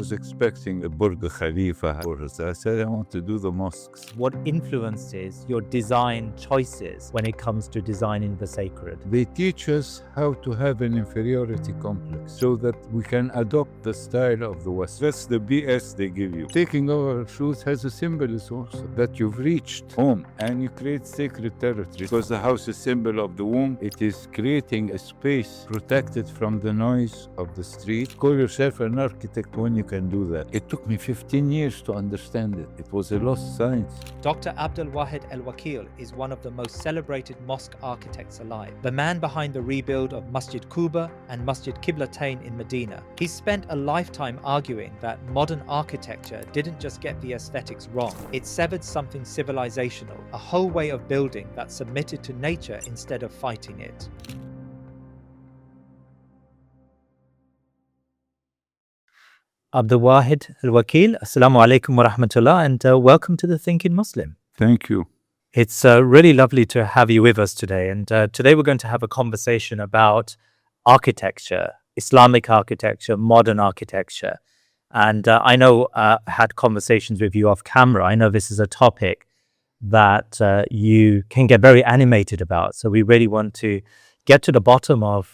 was expecting a Burj Khalifa, or I said I want to do the mosques. What influences your design choices when it comes to designing the sacred? They teach us how to have an inferiority complex so that we can adopt the style of the West. That's the BS they give you. Taking our shoes has a symbolism also, that you've reached home and you create sacred territory. Because the house is symbol of the womb, it is creating a space protected from the noise of the street. Call yourself an architect when you can do that. It took me 15 years to understand it. It was a lost science. Dr. Abdel Wahed El-Wakil is one of the most celebrated mosque architects alive, the man behind the rebuild of Masjid Quba and Masjid Qiblatain in Medina. He spent a lifetime arguing that modern architecture didn't just get the aesthetics wrong, it severed something civilizational, a whole way of building that submitted to nature instead of fighting it. Abdel Wahed El-Wakil, Assalamu alaikum wa rahmatullah, and welcome to the Thinking Muslim. Thank you. It's really lovely to have you with us today. And today we're going to have a conversation about architecture, Islamic architecture, modern architecture. And I know I had conversations with you off camera. I know this is a topic that you can get very animated about. So we really want to get to the bottom of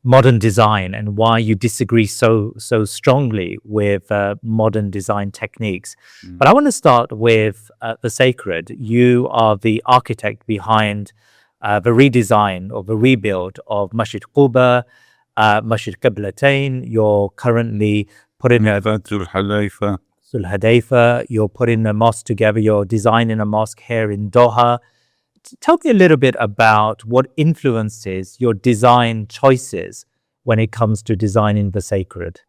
modern design and why you disagree so strongly with modern design techniques. But I want to start with the sacred. You are the architect behind the redesign or the rebuild of Masjid Quba, Masjid Qiblatain. You're currently putting Sul Hadaifa. You're putting a mosque together. You're designing a mosque here in Doha. Tell me a little bit about what influences your design choices when it comes to designing the sacred.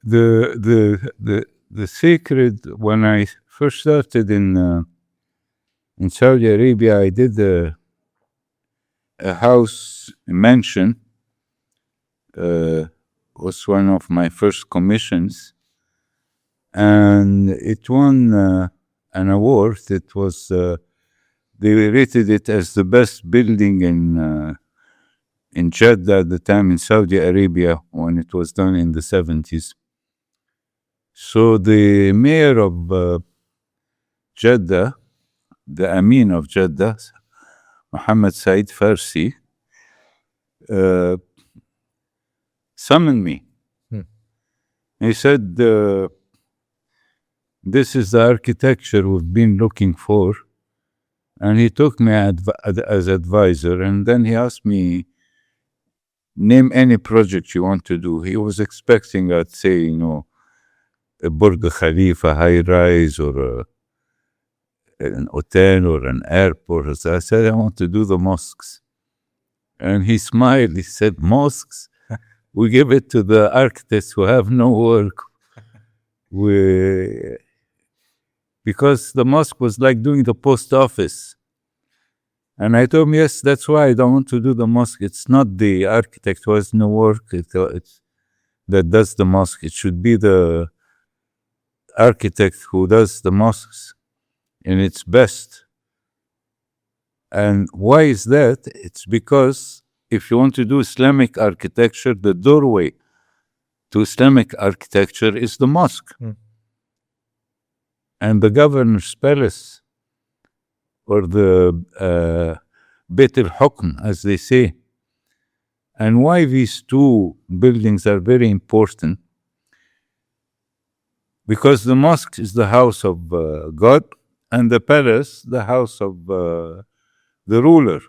The sacred, when I first started in Saudi Arabia, I did a house, a mansion, was one of my first commissions, and it won an award. It was they rated it as the best building in Jeddah at the time in Saudi Arabia when it was done in the 70s. So the mayor of Jeddah, the Amin of Jeddah, Muhammad Jalal Farsi, summoned me. He said, this is the architecture we've been looking for. And he took me as advisor, and then he asked me, name any project you want to do. He was expecting I'd say, a Burj Khalifa high-rise or an hotel or an airport. So I said, I want to do the mosques. And he smiled. He said, mosques? We give it to the architects who have no work. Because the mosque was like doing the post office. And I told him, yes, that's why I don't want to do the mosque. It's not the architect who has no work that does the mosque. It should be the architect who does the mosques in its best. And why is that? It's because if you want to do Islamic architecture, the doorway to Islamic architecture is the mosque. And the governor's palace, or the Beit al-Hukm, as they say. And why these two buildings are very important? Because the mosque is the house of God, and the palace, the house of the ruler.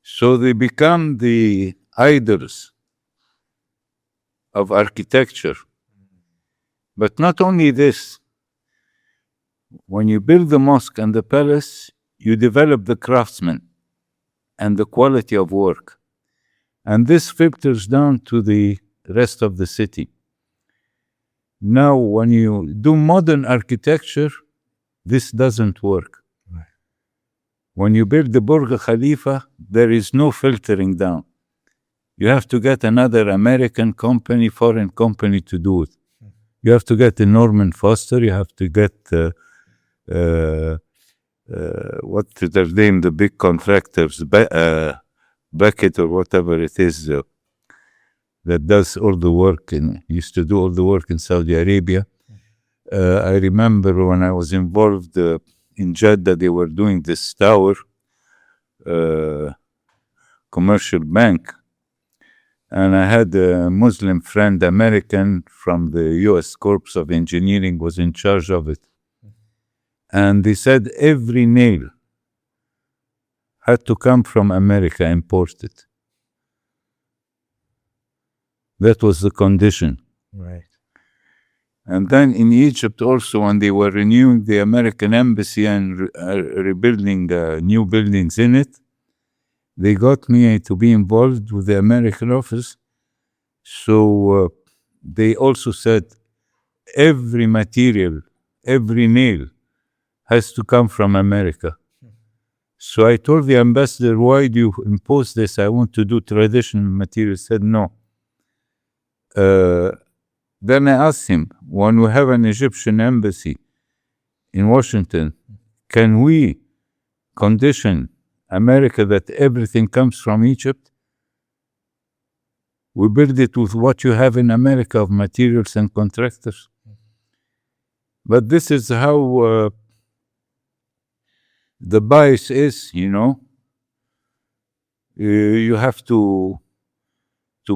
So they become the idols of architecture. But not only this, when you build the mosque and the palace, you develop the craftsmen and the quality of work. And this filters down to the rest of the city. Now, when you do modern architecture, this doesn't work. Right. When you build the Burj Khalifa, there is no filtering down. You have to get another American company, foreign company to do it. You have to get a Norman Foster, you have to get what's their name, the big contractors, Beckett or whatever it is, that does all the work and used to do all the work in Saudi Arabia. I remember when I was involved in Jeddah, they were doing this tower, commercial bank. And I had a Muslim friend, American from the US Corps of Engineering, was in charge of it. And they said every nail had to come from America, imported. That was the condition. Right. And then in Egypt also, when they were renewing the American embassy and rebuilding new buildings in it, they got me to be involved with the American office. So they also said every material, every nail has to come from America. So I told the ambassador, why do you impose this? I want to do traditional material. He said, no. Then I asked him, when we have an Egyptian embassy in Washington, can we condition America that everything comes from Egypt? We build it with what you have in America of materials and contractors. But this is how the bias is, you know. You have to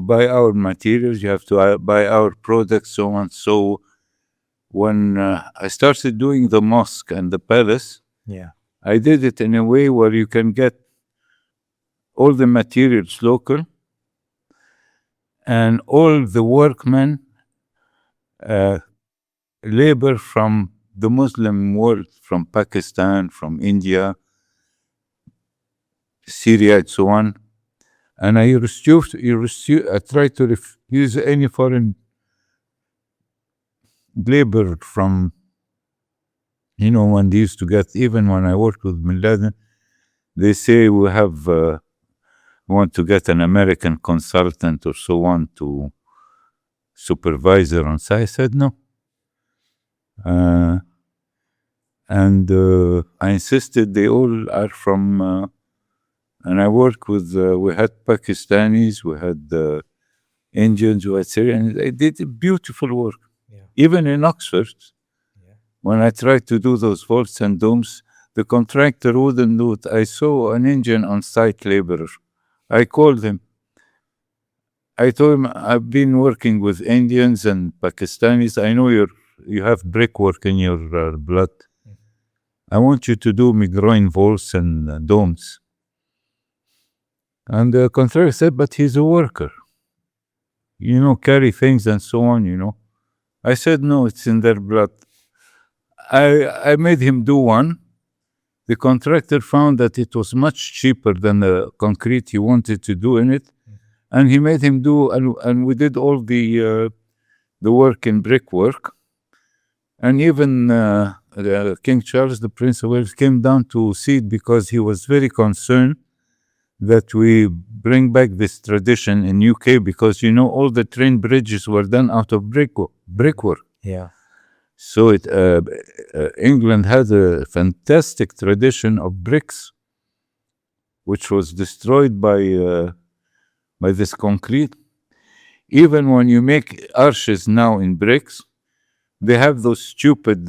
buy our materials, you have to buy our products, so on. So when I started doing the mosque and the palace, I did it in a way where you can get all the materials local and all the workmen labor from the Muslim world, from Pakistan, from India, Syria, and so on. And I try to refuse any foreign labor from, you know, when they used to get, even when I worked with Bin Laden, they say we want to get an American consultant or so on to supervisor on site. I said no. And I insisted they all are from, and I worked with, we had Pakistanis, we had Indians, we had Syrians, they did beautiful work. Even in Oxford, when I tried to do those vaults and domes, the contractor wouldn't do it. I saw an Indian on-site laborer. I called him. I told him, I've been working with Indians and Pakistanis. I know you have brickwork in your blood. I want you to do me groin vaults and domes. And the contractor said, but he's a worker. You know, carry things and so on, you know. I said, no, it's in their blood. I made him do one. The contractor found that it was much cheaper than the concrete he wanted to do in it. And he made him do, and we did all the work in brickwork. And even King Charles, the Prince of Wales, came down to see it because he was very concerned that we bring back this tradition in UK, because, you know, all the train bridges were done out of brickwork. Yeah. So England had a fantastic tradition of bricks, which was destroyed by this concrete. Even when you make arches now in bricks, they have those stupid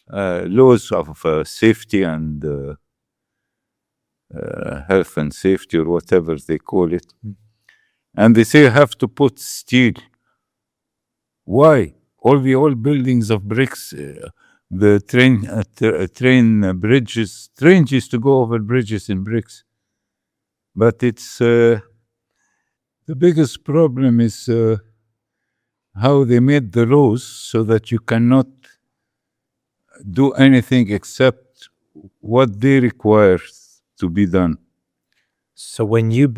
laws of safety and health and safety, or whatever they call it. And they say you have to put steel. Why? All the old buildings of bricks, the train bridges, trains used to go over bridges in bricks. But it's, the biggest problem is how they made the laws so that you cannot do anything except what they require to be done. So when you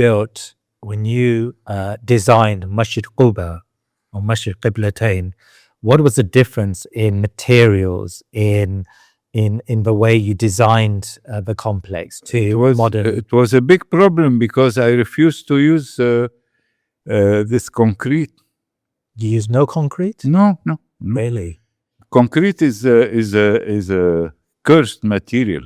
designed Masjid Quba or Masjid Qiblatain, what was the difference in materials, in the way you designed the complex to modern? It was a big problem because I refused to use this concrete. You use no concrete? No. Really? Concrete is a cursed material.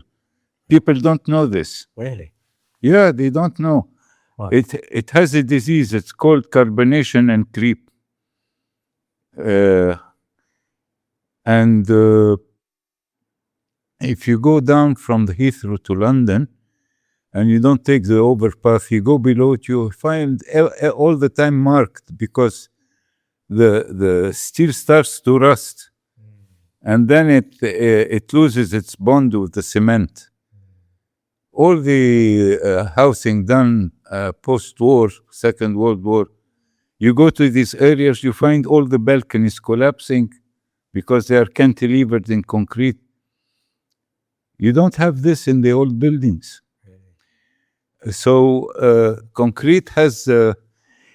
People don't know this. Really? Yeah, they don't know. Wow. It has a disease. It's called carbonation and creep. And if you go down from the Heathrow to London and you don't take the overpass, you go below it, you find all the time marked, because the steel starts to rust, and then it loses its bond with the cement. All the housing done post-war, Second World War, you go to these areas, you find all the balconies collapsing because they are cantilevered in concrete. You don't have this in the old buildings. So concrete has,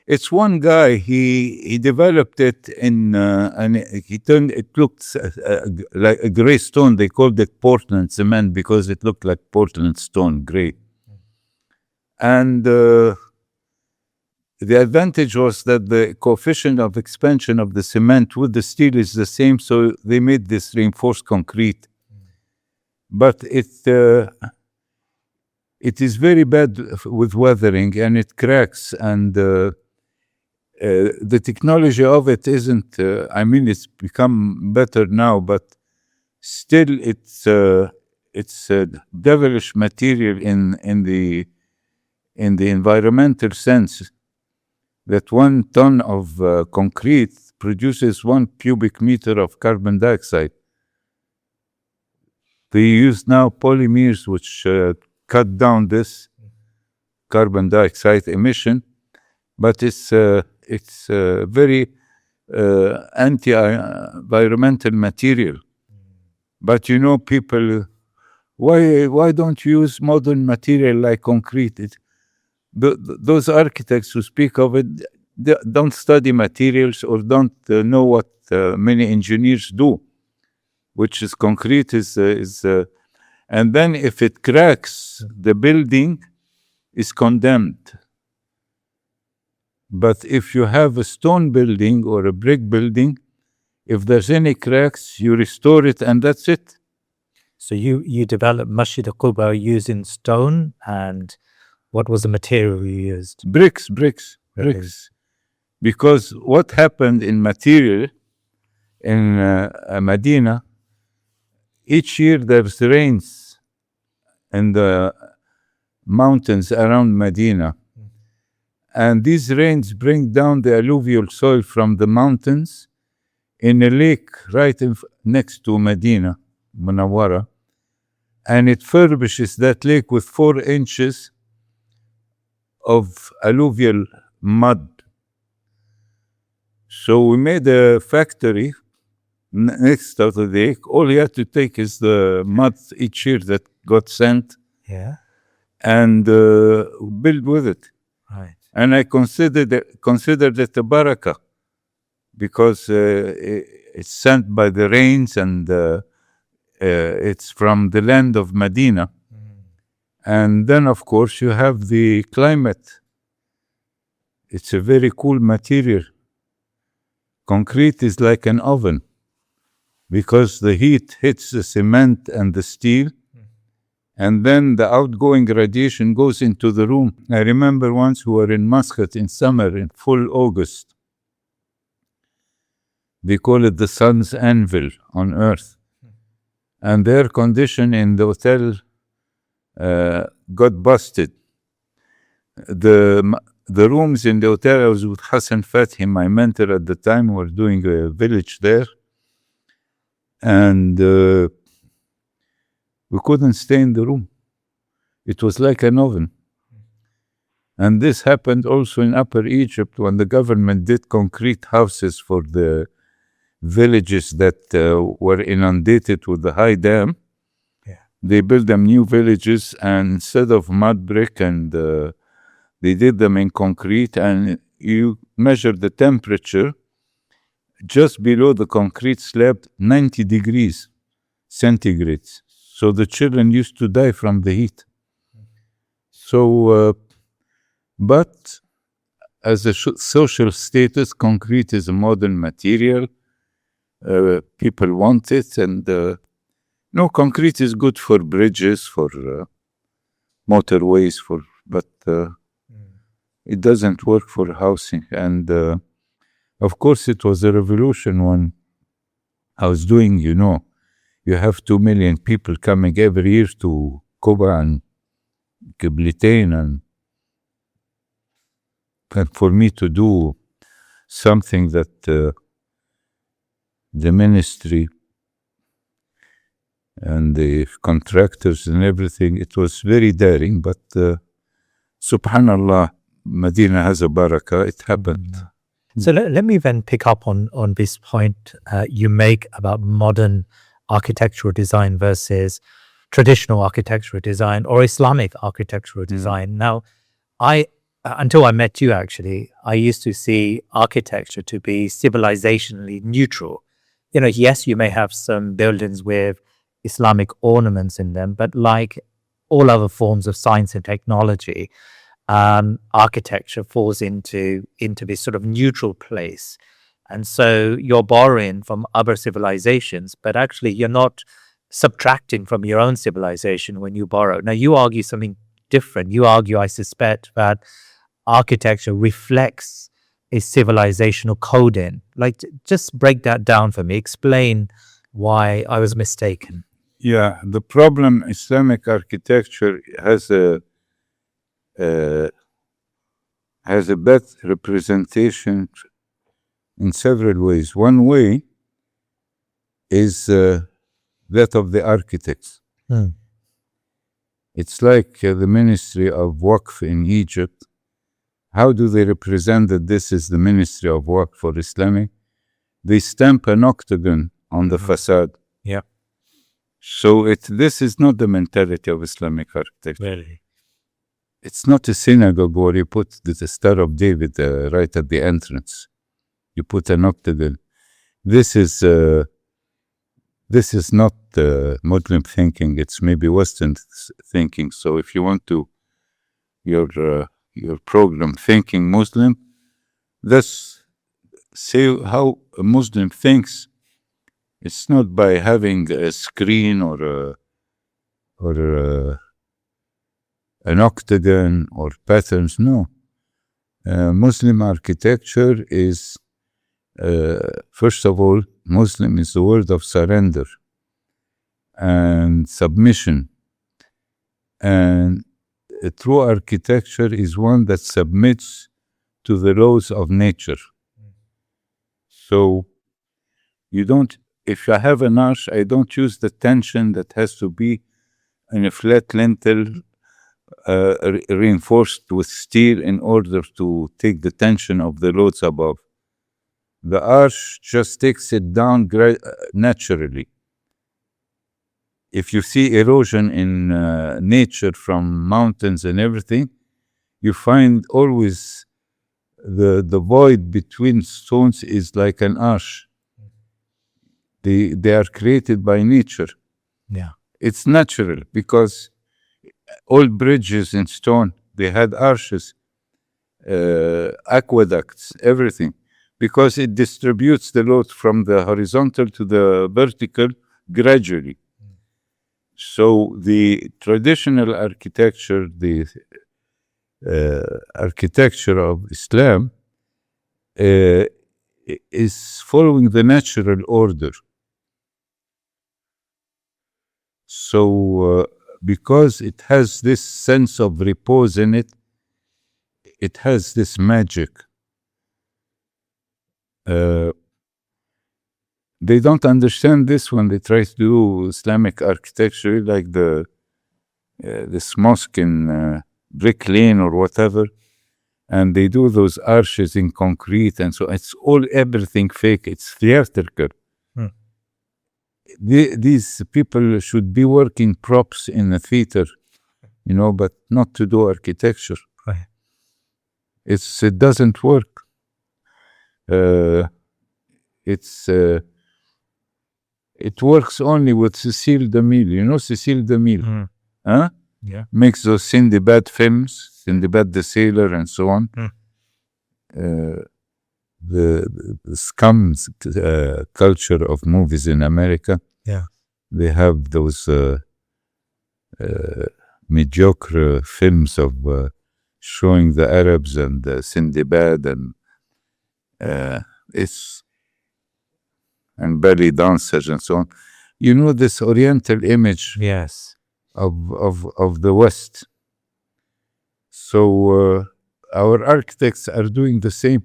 it's one guy, he developed it in, and it looked like a gray stone. They called it Portland cement because it looked like Portland stone, gray. And the advantage was that the coefficient of expansion of the cement with the steel is the same, so they made this reinforced concrete. But it is very bad with weathering, and it cracks, and the technology of it isn't, it's become better now, but still it's a devilish material in the environmental sense, that 1 ton of concrete produces 1 cubic meter of carbon dioxide. They use now polymers which cut down this carbon dioxide emission, but it's very anti-environmental material. But people, why don't you use modern material like concrete? Those architects who speak of it, they don't study materials or don't know what many engineers do, which is concrete and then if it cracks, the building is condemned. But if you have a stone building or a brick building, if there's any cracks, you restore it, and that's it. So you developed Masjid Quba using stone, and what was the material you used? Bricks. Because what happened in material in Medina, each year there's rains in the mountains around Medina. And these rains bring down the alluvial soil from the mountains in a lake right next to Medina, Munawwara. And it furbishes that lake with 4 inches of alluvial mud. So we made a factory next to the lake. All you have to take is the mud each year that got sent, and build with it. Right. And I considered it a barakah, because it's sent by the rains, and it's from the land of Medina. And then, of course, you have the climate. It's a very cool material. Concrete is like an oven, because the heat hits the cement and the steel, and then the outgoing radiation goes into the room. I remember once we were in Muscat in summer, in full August. They call it the sun's anvil on Earth. And the air condition in the hotel got busted. The rooms in the hotel, I was with Hassan Fathy, my mentor at the time. We were doing a village there. And we couldn't stay in the room. It was like an oven. And this happened also in Upper Egypt when the government did concrete houses for the villages that were inundated with the high dam. They built them new villages, and instead of mud brick, and they did them in concrete, and you measure the temperature just below the concrete slab, 90 degrees centigrade. So the children used to die from the heat. So, but as a social status, concrete is a modern material. People want it, and concrete is good for bridges, for motorways, but It doesn't work for housing. And of course, it was a revolution when I was doing, you have 2 million people coming every year to Quba and Qiblatain, and for me to do something that the ministry and the contractors and everything, it was very daring, but subhanallah, Medina has a barakah, it happened. So let me then pick up on this point you make about modern architectural design versus traditional architectural design or Islamic architectural design. Now, until I met you, actually, I used to see architecture to be civilizationally neutral. Yes, you may have some buildings with Islamic ornaments in them, but like all other forms of science and technology, architecture falls into this sort of neutral place. And so you're borrowing from other civilizations, but actually you're not subtracting from your own civilization when you borrow. Now, you argue something different. You argue, I suspect, that architecture reflects a civilizational coding. Like, just break that down for me. Explain why I was mistaken. Yeah, the problem, Islamic architecture has a bad representation in several ways. One way is that of the architects. It's like the Ministry of Waqf in Egypt. How do they represent that this is the Ministry of Waqf for Islamic? They stamp an octagon on the facade. Yeah. So this is not the mentality of Islamic architecture. Really? It's not a synagogue where you put the Star of David right at the entrance. You put an octagon. This is not Muslim thinking. It's maybe Western thinking. So if you want to your program thinking Muslim, let's say how a Muslim thinks. It's not by having a screen or an octagon or patterns. No. Muslim architecture is, first of all, Muslim is the word of surrender and submission. And a true architecture is one that submits to the laws of nature. So if I have an arch, I don't use the tension that has to be in a flat lintel reinforced with steel in order to take the tension of the loads above. The arch just takes it down naturally. If you see erosion in nature from mountains and everything, you find always the void between stones is like an arch. They are created by nature. Yeah. It's natural because all bridges in stone, they had arches, aqueducts, everything, because it distributes the load from the horizontal to the vertical gradually. So the traditional architecture, the architecture of Islam is following the natural order. So because it has this sense of repose in it, it has this magic. They don't understand this when they try to do Islamic architecture, like this mosque in Brick Lane or whatever, and they do those arches in concrete, and so it's everything fake. It's theatrical. These people should be working props in a theater, but not to do architecture. Right. It doesn't work. It works only with Cecile DeMille. Cecile DeMille? Huh? Yeah. Makes those Sinbad films, Sinbad the Sailor and so on. The scum culture of movies in America. Yeah. They have those mediocre films of showing the Arabs and Sindibad and it's and belly dancers and so on. You know, this Oriental image Yes. of the West. So our architects are doing the same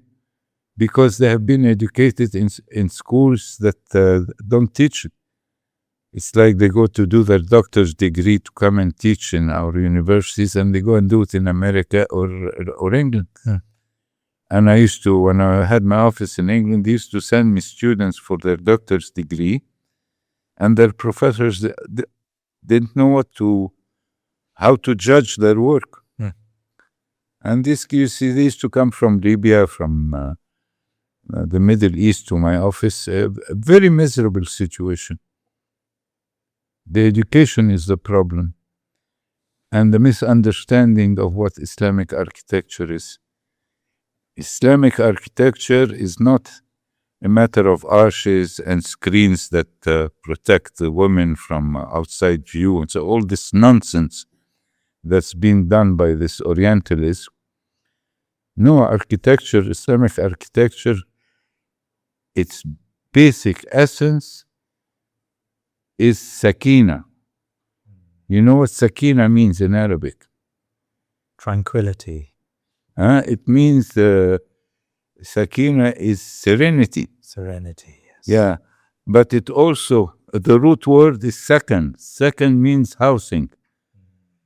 because they have been educated in schools that don't teach it. It's like they go to do their doctor's degree to come and teach in our universities, and they go and do it in America or England. And I used to, when I had my office in England, they used to send me students for their doctor's degree, and their professors didn't know how to judge their work. And this, you see, they used to come from Libya, from the Middle East to my office. A very miserable situation. The education is the problem, and the misunderstanding of what Islamic architecture is. Islamic architecture is not a matter of arches and screens that protect the women from outside view. And so all this nonsense that's being done by this Orientalism. No, architecture, Islamic architecture, its basic essence is sakina. You know what sakina means in Arabic? Tranquility. It means sakina is serenity. Serenity, yes. Yeah, but it also, the root word is sakan. Sakan means housing.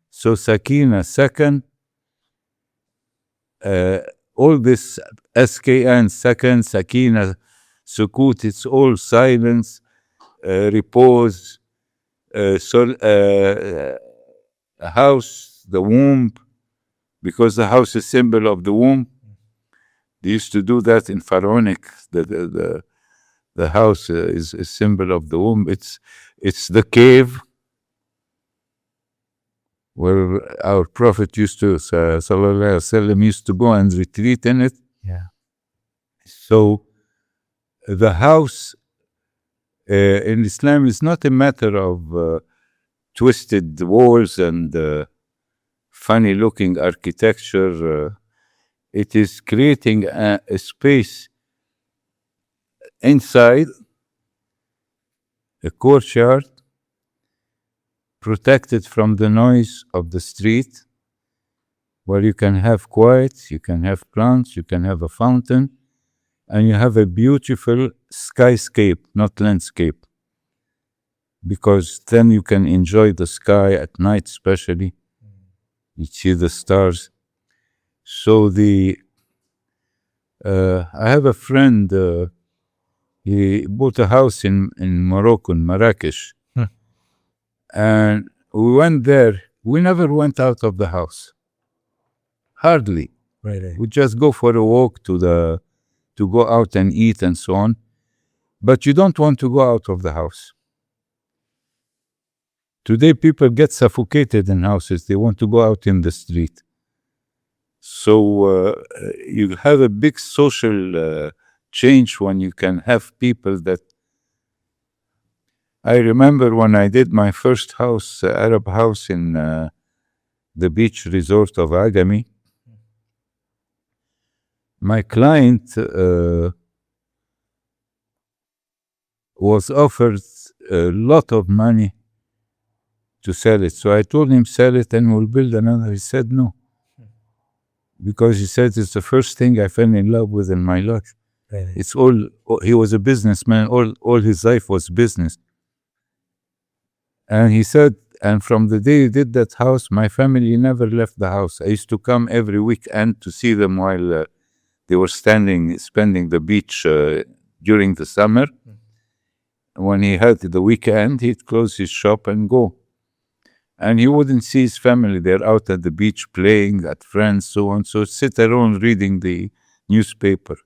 So sakina, sakan, all this SKN, sakan, sakina, sukut, it's all silence, repose, a house, the womb, because the house is symbol of the womb. They used to do that in Pharaonic. The house is a symbol of the womb. It's the cave where our Prophet used to, sallallahu alaihi wasallam, used to go and retreat in it. Yeah. So the house in Islam is not a matter of twisted walls and funny-looking architecture. It is creating a space inside a courtyard, protected from the noise of the street, where you can have quiet, you can have plants, you can have a fountain, and you have a beautiful skyscape, not landscape, because then you can enjoy the sky at night, especially. You see the stars. So I have a friend, he bought a house in Morocco, in Marrakesh. And we went there. We never went out of the house. Hardly. Really? We just go for a walk to go out and eat and so on. But you don't want to go out of the house. Today people get suffocated in houses. They want to go out in the street. So you have a big social change when you can have people that... I remember when I did my first house, Arab house in the beach resort of Agami, my client was offered a lot of money to sell it. So I told him, sell it and we'll build another. He said no. Because he said, it's the first thing I fell in love with in my life. Really? It's all, he was a businessman, all his life was business. And he said, and from the day he did that house, my family never left the house. I used to come every weekend to see them while they were spending the beach during the summer. When he had the weekend, he'd close his shop and go. And he wouldn't see his family. They're out at the beach playing, at friends, so on. So sit alone reading the newspaper.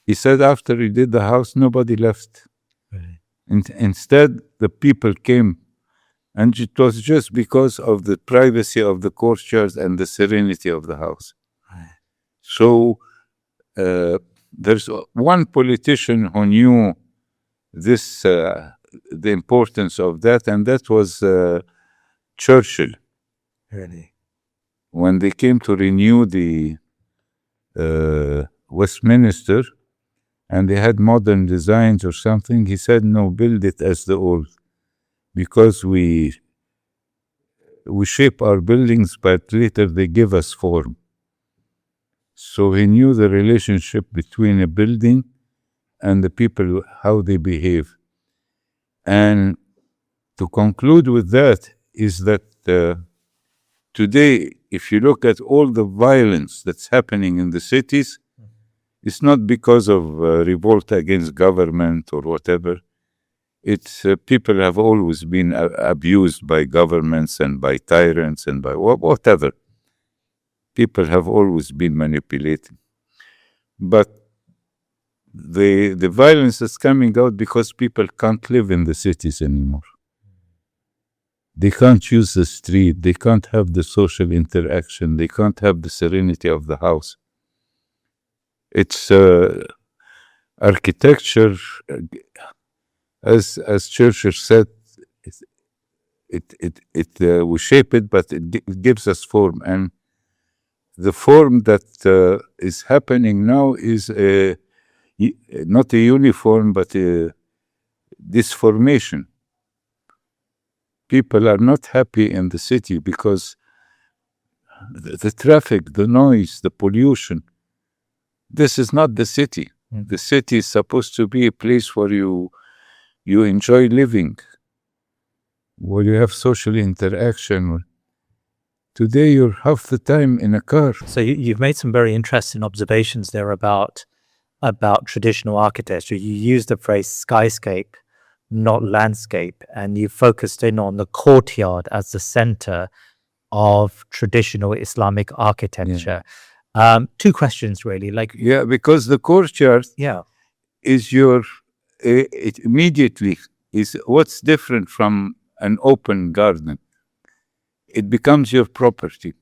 He said after he did the house, nobody left. Really? Instead, the people came, and it was just because of the privacy of the courtyard and the serenity of the house. Right. So there's one politician who knew this, the importance of that, and that was Churchill. Really? when they came to renew the Westminster, and they had modern designs or something, he said, no, build it as the old, because we shape our buildings, but later they give us form. So he knew the relationship between a building and the people, how they behave. And to conclude with that is that today, if you look at all the violence that's happening in the cities, it's not because of revolt against government or whatever. It's people have always been abused by governments and by tyrants and by whatever. People have always been manipulated. But the violence is coming out because people can't live in the cities anymore. They can't use the street. They can't have the social interaction. They can't have the serenity of the house. It's architecture, as Churchill said, we shape it, but it gives us form. And the form that is happening now is not a uniform, but a disformation. People are not happy in the city because the traffic, the noise, the pollution. This is not the city. The city is supposed to be a place where you enjoy living, where you have social interaction. Today, you're half the time in a car. So you've made some very interesting observations there about traditional architecture. You used the phrase skyscape, not landscape, and you focused in on the courtyard as the center of traditional Islamic architecture. Two questions really, Yeah, because the courtyard is it immediately is what's different from an open garden. It becomes your property.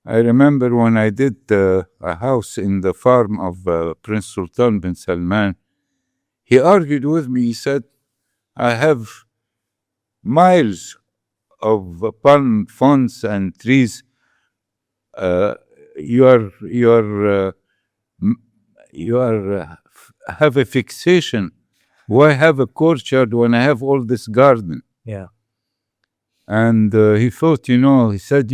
I remember when I did a house in the farm of Prince Sultan bin Salman, he argued with me. He said, I have miles of palm fronds and trees. You have a fixation. Why have a courtyard when I have all this garden? Yeah. And he thought, he said,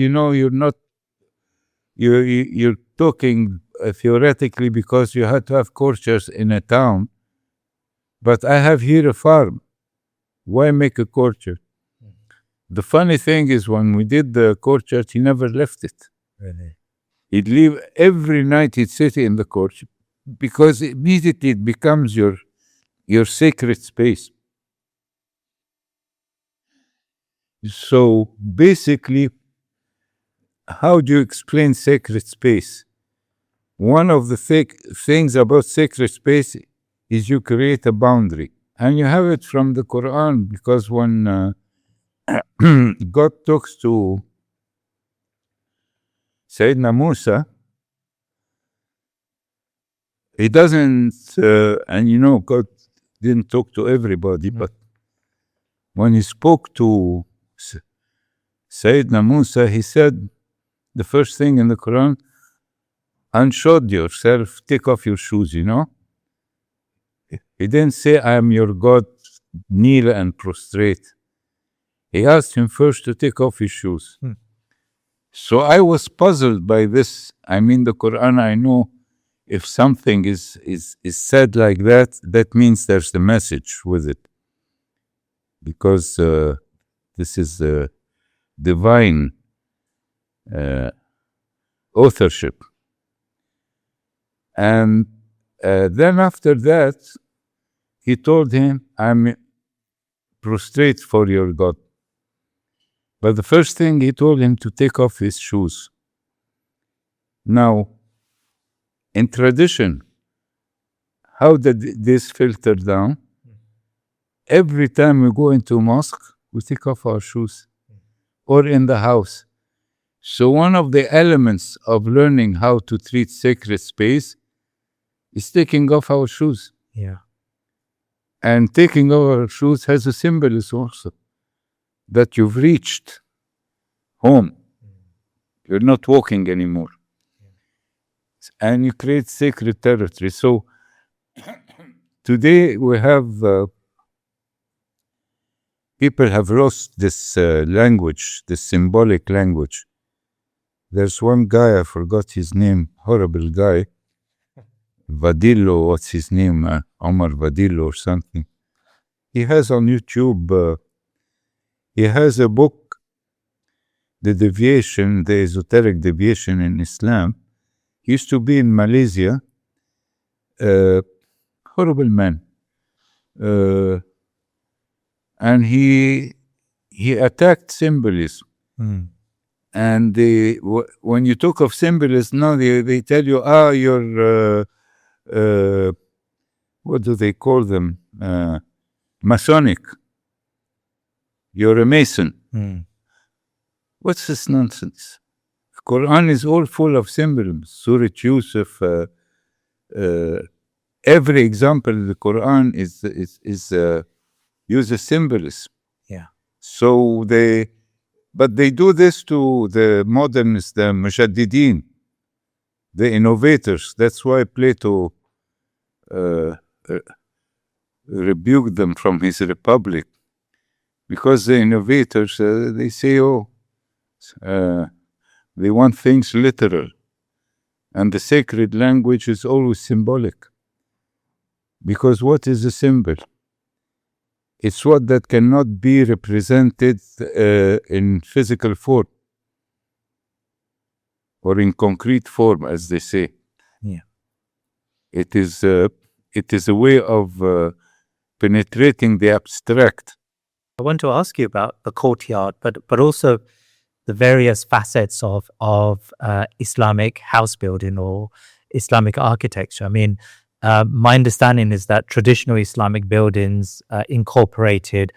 you're talking theoretically because you had to have courtyards in a town, but I have here a farm. Why make a courtyard? The funny thing is, when we did the courtyard, he never left it. Really? He'd leave every night. He'd sit in the courtyard because immediately it becomes your sacred space. So basically, how do you explain sacred space? One of the things about sacred space is you create a boundary. And you have it from the Quran, because when God talks to Sayyidina Musa, he doesn't, and God didn't talk to everybody, but when he spoke to Sayyidina Musa, he said, the first thing in the Quran, unshod yourself, take off your shoes, He didn't say, I am your God, kneel and prostrate. He asked him first to take off his shoes. So I was puzzled by this. I mean, the Quran, I know if something is said like that, that means there's the message with it. Because this is divine authorship. And then after that, he told him, I'm prostrate for your God. But the first thing he told him to take off his shoes. Now, in tradition, how did this filter down? Every time we go into mosque, we take off our shoes, or in the house. So one of the elements of learning how to treat sacred space is taking off our shoes. Yeah. And taking off our shoes has a symbolism also, that you've reached home. You're not walking anymore. And you create sacred territory. So today we have people have lost this language, this symbolic language. There's one guy, I forgot his name, horrible guy, Vadillo, what's his name? Omar Vadillo or something. He has on YouTube, he has a book, The Deviation, the Esoteric Deviation in Islam. He used to be in Malaysia, horrible man. And he attacked symbolism. And when you talk of symbolism, now they tell you, you're, what do they call them? Masonic. You're a Mason. What's this nonsense? The Quran is all full of symbolism. Surah Yusuf, every example of the Quran uses symbolism. Yeah. So but they do this to the modernists, the Mujaddideen, the innovators. That's why Plato rebuked them from his Republic, because the innovators, they say, they want things literal, and the sacred language is always symbolic. Because what is a symbol? It's what that cannot be represented in physical form or in concrete form, as they say. Yeah. It is a way of penetrating the abstract. I want to ask you about the courtyard, but also the various facets of Islamic house building or Islamic architecture. I mean, my understanding is that traditional Islamic buildings incorporated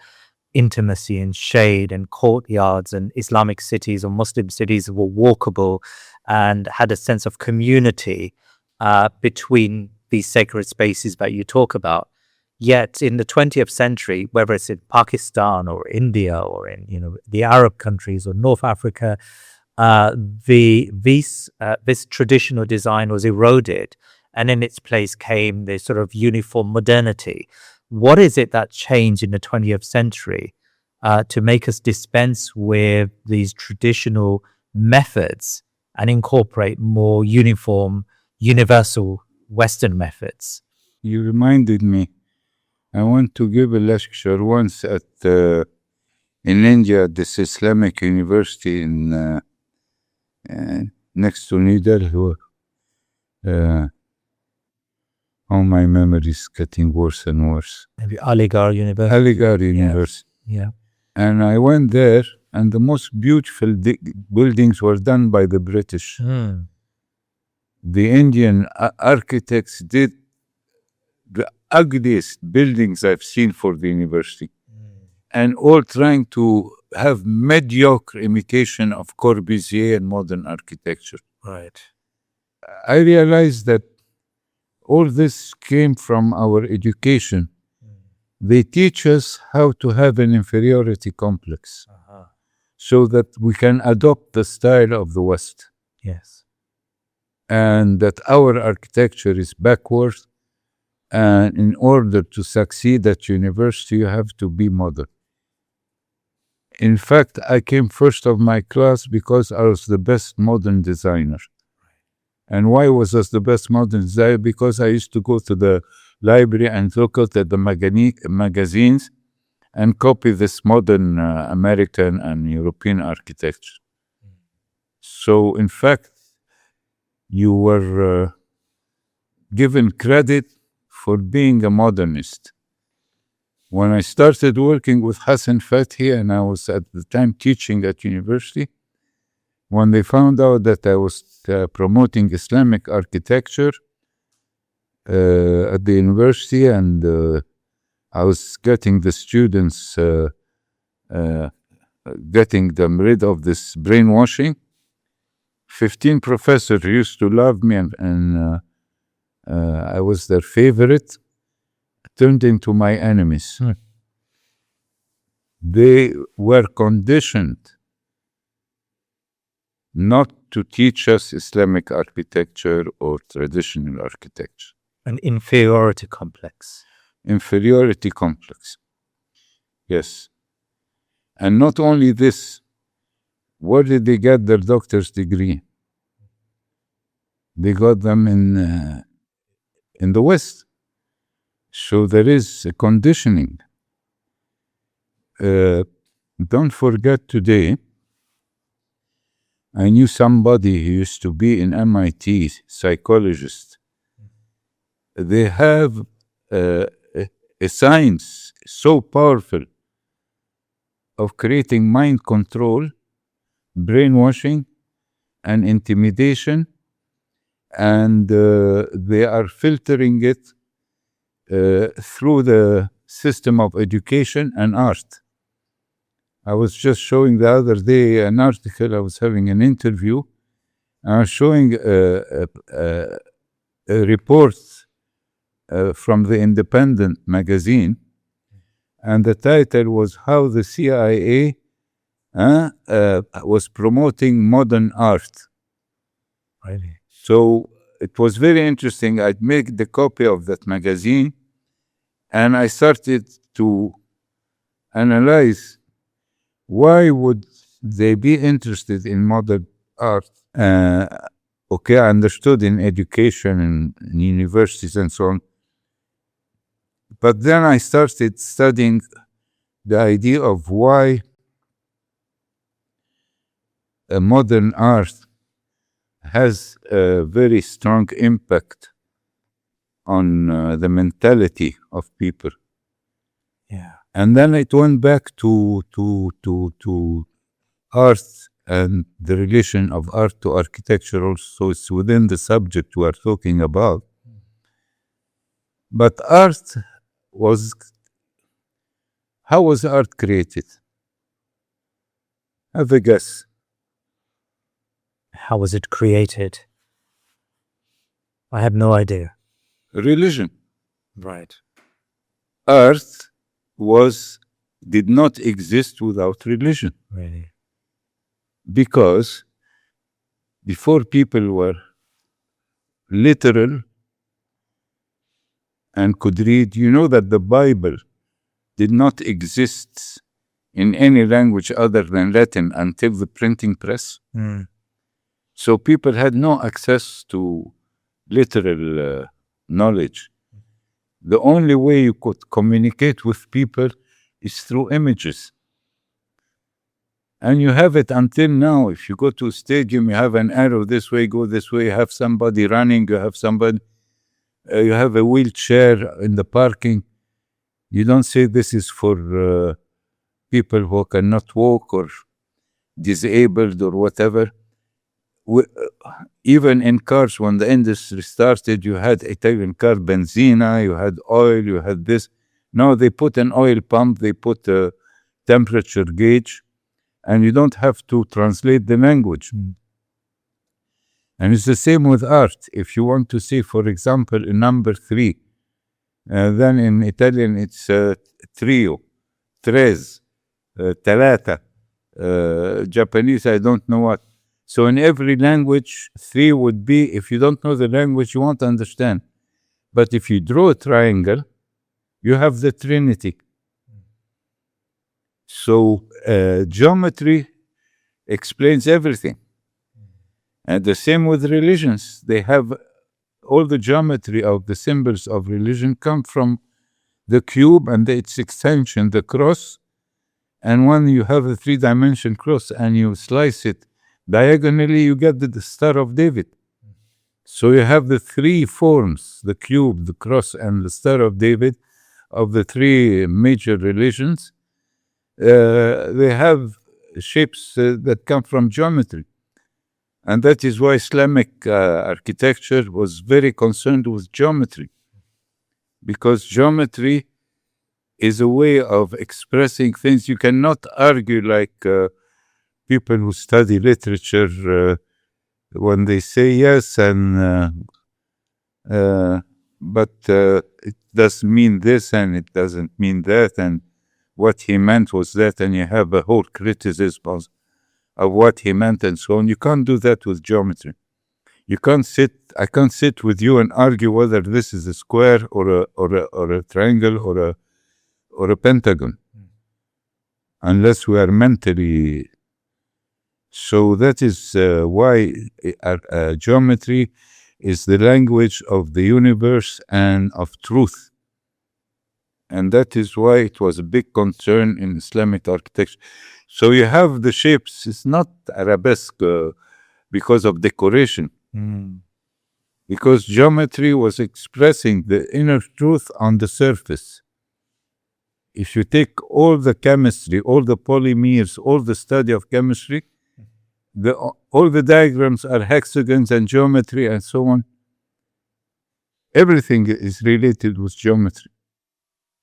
intimacy and shade, and courtyards, and Islamic cities or Muslim cities were walkable and had a sense of community between these sacred spaces that you talk about. Yet in the 20th century, whether it's in Pakistan or India or in the Arab countries or North Africa, this traditional design was eroded, and in its place came this sort of uniform modernity. What is it that changed in the 20th century to make us dispense with these traditional methods and incorporate more uniform, universal Western methods? You reminded me. I went to give a lecture once in India, at this Islamic university in next to New Delhi. My memory is getting worse and worse. Maybe Aligarh University. Aligarh University. Yeah. And I went there, and the most beautiful buildings were done by the British. The Indian architects did the ugliest buildings I've seen for the university, and all trying to have mediocre imitation of Corbusier and modern architecture. Right. I realized that all this came from our education. They teach us how to have an inferiority complex so that we can adopt the style of the West. Yes. And that our architecture is backward. And in order to succeed at university, you have to be modern. In fact, I came first of my class because I was the best modern designer. And why was I the best modern designer? Because I used to go to the library and look at the magazines and copy this modern American and European architecture. So, in fact, you were given credit for being a modernist. When I started working with Hassan Fathy, and I was at the time teaching at university, when they found out that I was promoting Islamic architecture at the university, and I was getting the students, getting them rid of this brainwashing, 15 professors used to love me, and I was their favorite, turned into my enemies. They were conditioned not to teach us Islamic architecture or traditional architecture. An inferiority complex. Inferiority complex. Yes. And not only this, where did they get their doctor's degree? They got them in the West. So there is a conditioning. Don't forget today, I knew somebody who used to be in MIT, psychologist. They have a science so powerful of creating mind control, brainwashing, and intimidation, and they are filtering it through the system of education and art. I was just showing the other day an article. I was having an interview. I was showing a report from the Independent magazine, and the title was "How the CIA was promoting modern art." Really? So it was very interesting. I'd make the copy of that magazine, and I started to analyze why would they be interested in modern art. Okay, I understood in education and in universities and so on. But then I started studying the idea of why modern art has a very strong impact on the mentality of people. Yeah. And then it went back to art and the relation of art to architecture also. It's within the subject we are talking about. But art was, how was art created? Have a guess. How was it created? I have no idea. Religion. Right. Art did not exist without religion. Really? Because before people were literal and could read, you know that the Bible did not exist in any language other than Latin until the printing press. So people had no access to literal knowledge. The only way you could communicate with people is through images. And you have it until now. If you go to a stadium, you have an arrow this way, go this way, you have somebody running, you have somebody, you have a wheelchair in the parking. You don't say this is for people who cannot walk or disabled or whatever. Even in cars, when the industry started, you had Italian car, benzina, you had oil, you had this. Now they put an oil pump, they put a temperature gauge, and you don't have to translate the language. And it's the same with art. If you want to say, for example, a number 3, then in Italian it's trio, tres, talata. Japanese, I don't know what. So in every language, 3 would be, if you don't know the language, you won't understand. But if you draw a triangle, you have the Trinity. So geometry explains everything. And the same with religions. They have all the geometry of the symbols of religion come from the cube and its extension, the cross. And when you have a 3-dimensional cross and you slice it diagonally, you get the Star of David. So you have the 3 forms, the cube, the cross, and the Star of David of the 3 major religions. They have shapes that come from geometry. And that is why Islamic architecture was very concerned with geometry. Because geometry is a way of expressing things. You cannot argue like people who study literature when they say yes, and but it does mean this and it doesn't mean that, and what he meant was that, and you have a whole criticism of what he meant and so on. You can't do that with geometry. I can't sit with you and argue whether this is a square or a triangle or a pentagon, unless we are mentally. So that is why geometry is the language of the universe and of truth. And that is why it was a big concern in Islamic architecture. So you have the shapes, it's not arabesque because of decoration. Because geometry was expressing the inner truth on the surface. If you take all the chemistry, all the polymers, all the study of chemistry, all the diagrams are hexagons and geometry and so on. Everything is related with geometry.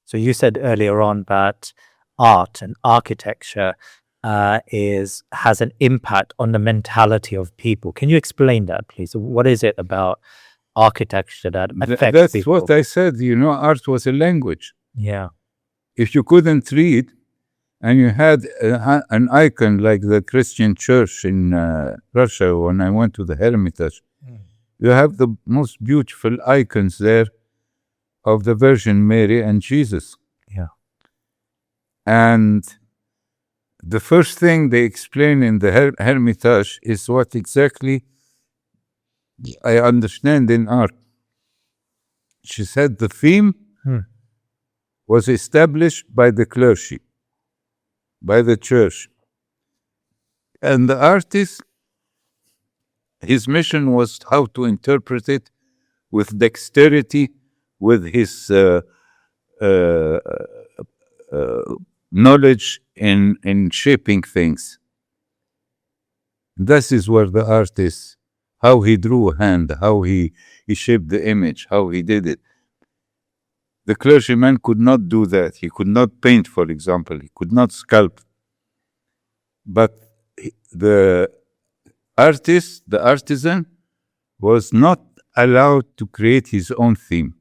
So you said earlier on that art and architecture has an impact on the mentality of people. Can you explain that, please? What is it about architecture that affects That's people? what I said. Art was a language. Yeah. If you couldn't read, and you had an icon like the Christian church in Russia when I went to the Hermitage, you have the most beautiful icons there of the Virgin Mary and Jesus. Yeah. And the first thing they explain in the Hermitage is what exactly I understand in art. She said the theme was established by the clergy, by the church. And the artist, his mission was how to interpret it with dexterity, with his knowledge in shaping things. This is where the artist, how he drew a hand, how he shaped the image, how he did it. The clergyman could not do that. He could not paint, for example. He could not sculpt. But the artist, the artisan, was not allowed to create his own theme.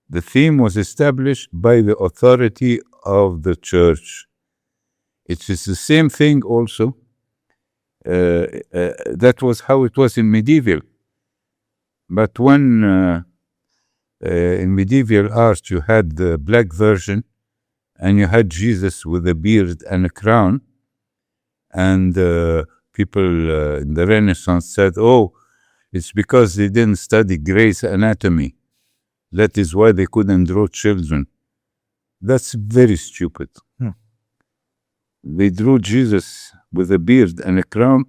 The theme was established by the authority of the church. It is the same thing also. That was how it was in medieval. But when in medieval art you had the black version and you had Jesus with a beard and a crown, and people in the Renaissance said, oh, it's because they didn't study Gray's anatomy. That is why they couldn't draw children. That's very stupid. They drew Jesus with a beard and a crown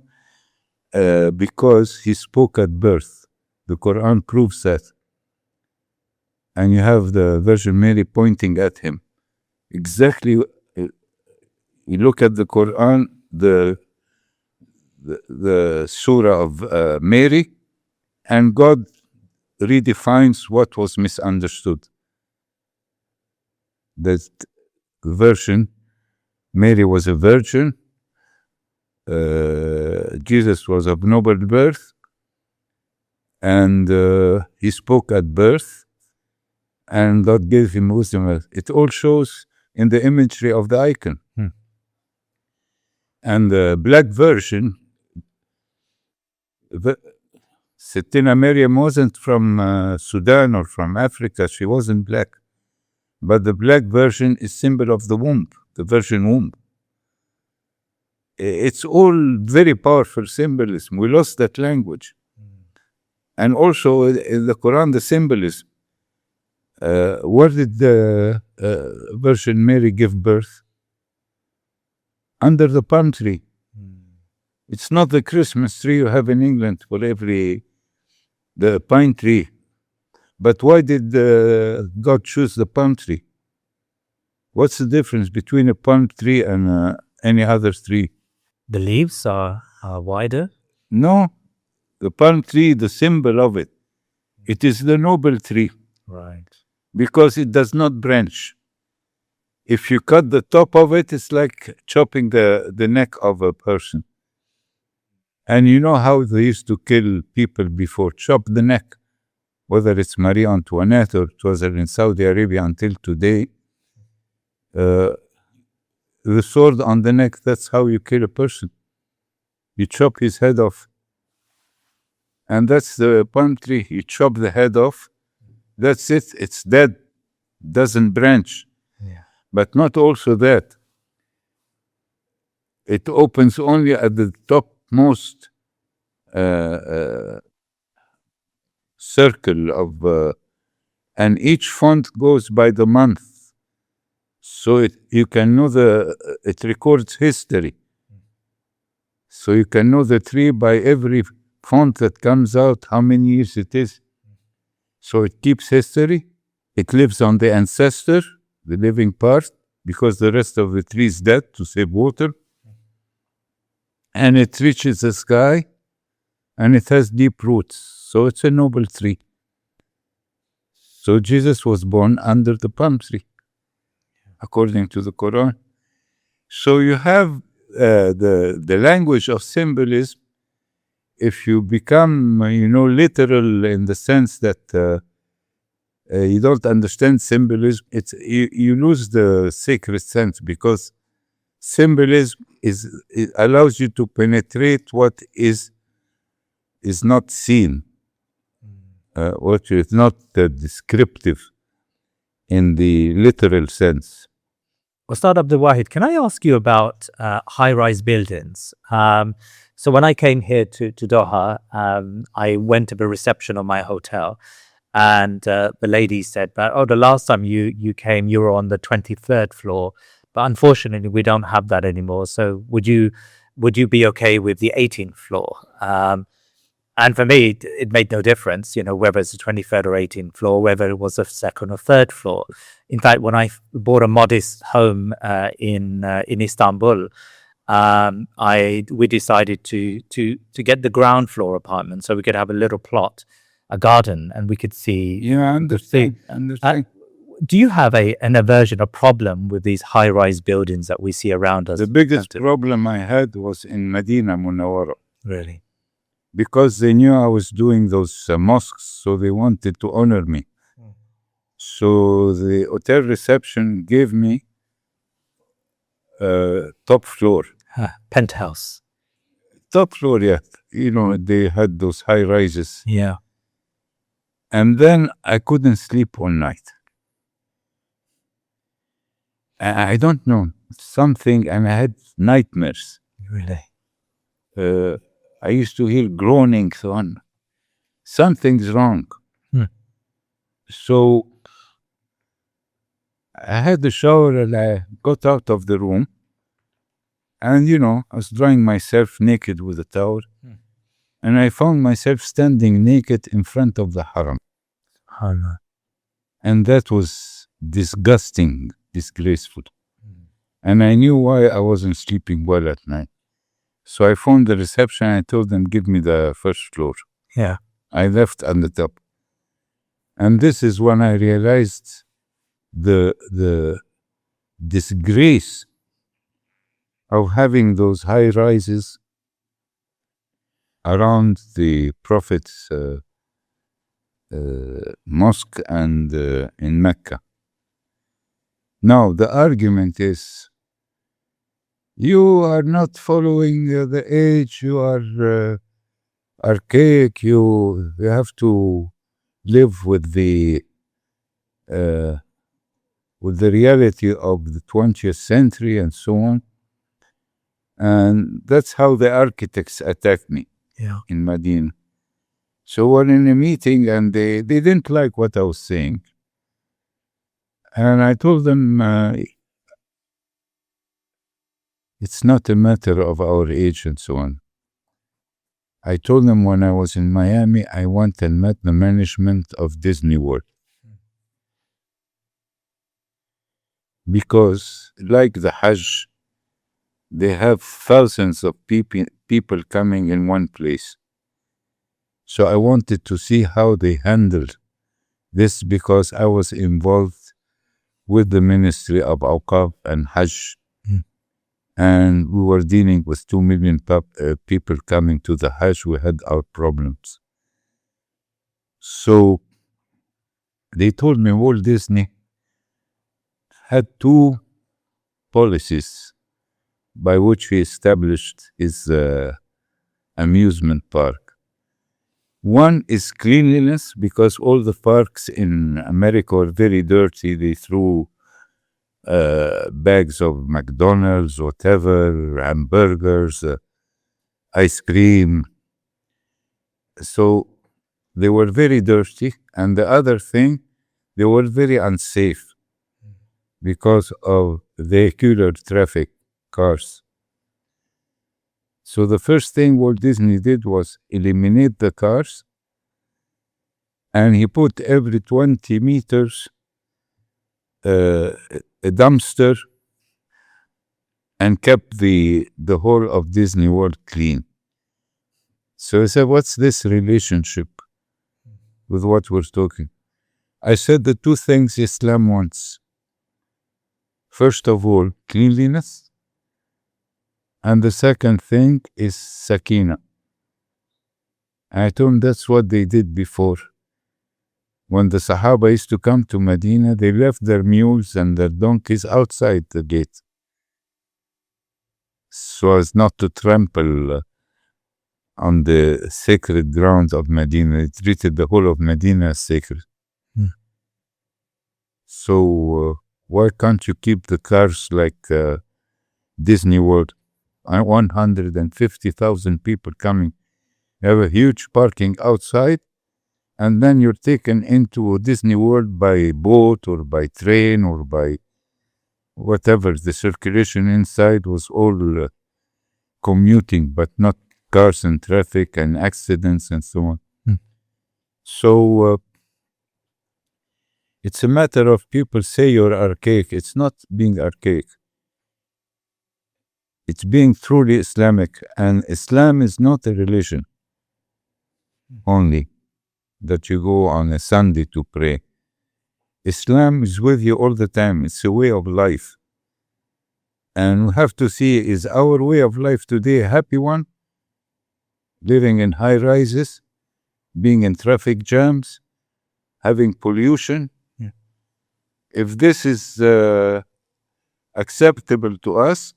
because he spoke at birth. The Quran proves that. And you have the Virgin Mary pointing at him. Exactly, you look at the Quran, the surah of Mary, and God redefines what was misunderstood. That version, Mary was a virgin, Jesus was of noble birth, and he spoke at birth, and God gave him wisdom. It all shows in the imagery of the icon. And the black version, Sittina Maryam wasn't from Sudan or from Africa. She wasn't black. But the black version is symbol of the womb, the virgin womb. It's all very powerful symbolism. We lost that language. And also in the Quran, the symbolism. Where did the Virgin Mary give birth? Under the palm tree. It's not the Christmas tree you have in England for the pine tree. But why did God choose the palm tree? What's the difference between a palm tree and any other tree? The leaves are wider? No. The palm tree, the symbol of it, it is the noble tree. Right. Because it does not branch. If you cut the top of it, it's like chopping the neck of a person. And you know how they used to kill people before? Chop the neck. Whether it's Marie Antoinette or it was in Saudi Arabia until today, the sword on the neck, that's how you kill a person. You chop his head off. And that's the palm tree. You chop the head off. That's it. It's dead. Doesn't branch. Yeah. But not also that. It opens only at the topmost circle of, and each font goes by the month. So you can know it records history. So you can know the tree by every font that comes out, how many years it is. So it keeps history. It lives on the ancestor, the living part, because the rest of the tree is dead to save water. And it reaches the sky, and it has deep roots. So it's a noble tree. So Jesus was born under the palm tree, according to the Quran. So you have the language of symbolism. If you become, literal in the sense that you don't understand symbolism, you lose the sacred sense, because symbolism it allows you to penetrate what is not seen, what is not descriptive in the literal sense. Ustad Abdel Wahed, can I ask you about high-rise buildings? So when I came here to Doha, I went to the reception of my hotel, and the lady said, the last time you came, you were on the 23rd floor, but unfortunately we don't have that anymore. So would you be okay with the 18th floor? And for me, it made no difference, whether it's the 23rd or 18th floor, whether it was the second or third floor. In fact, when I bought a modest home in Istanbul, we decided to get the ground floor apartment so we could have a little plot, a garden, and we could see. Yeah, I understand. Do you have an aversion, a problem with these high-rise buildings that we see around us? The biggest problem I had was in Medina Munawwara. Really? Because they knew I was doing those mosques, so they wanted to honor me. So the hotel reception gave me top floor. Penthouse. Top floor, yeah. They had those high rises. Yeah. And then I couldn't sleep all night. I don't know, something, and I had nightmares. Really? I used to hear groaning, so on. Something's wrong. So I had the shower and I got out of the room. And, I was drying myself naked with a towel. And I found myself standing naked in front of the haram. And that was disgusting, disgraceful. And I knew why I wasn't sleeping well at night. So I phoned the reception and I told them, give me the first floor. Yeah. I left on the top. And this is when I realized the disgrace of having those high rises around the Prophet's mosque and in Mecca. Now, the argument is, you are not following the age, you are archaic, you have to live with the reality of the 20th century and so on. And that's how the architects attacked me in Medina. So we're in a meeting and they didn't like what I was saying. And I told them, it's not a matter of our age and so on. I told them when I was in Miami, I went and met the management of Disney World. Because like the Hajj, they have thousands of people coming in one place. So I wanted to see how they handled this, because I was involved with the Ministry of Awqaf and Hajj. And we were dealing with 2 million people coming to the Hajj. We had our problems. So they told me Walt Disney had 2 policies by which he established his amusement park. One is cleanliness, because all the parks in America are very dirty. They threw bags of McDonald's, whatever, hamburgers, ice cream. So they were very dirty. And the other thing, they were very unsafe because of vehicular traffic, cars. So the first thing Walt Disney did was eliminate the cars, and he put every 20 meters a dumpster, and kept the whole of Disney World clean. So I said, what's this relationship with what we're talking? I said the two things Islam wants. First of all, cleanliness. And the second thing is sakina. I told him that's what they did before. When the Sahaba used to come to Medina, they left their mules and their donkeys outside the gate, so as not to trample on the sacred grounds of Medina. They treated the whole of Medina as sacred. So why can't you keep the cars like Disney World? 150,000 people coming. You have a huge parking outside, and then you're taken into Disney World by boat or by train or by whatever. The circulation inside was all commuting, but not cars and traffic and accidents and so on. So it's a matter of people say you're archaic. It's not being archaic. It's being truly Islamic. And Islam is not a religion only that you go on a Sunday to pray. Islam is with you all the time. It's a way of life. And we have to see, is our way of life today a happy one? Living in high rises, being in traffic jams, having pollution. If this is acceptable to us,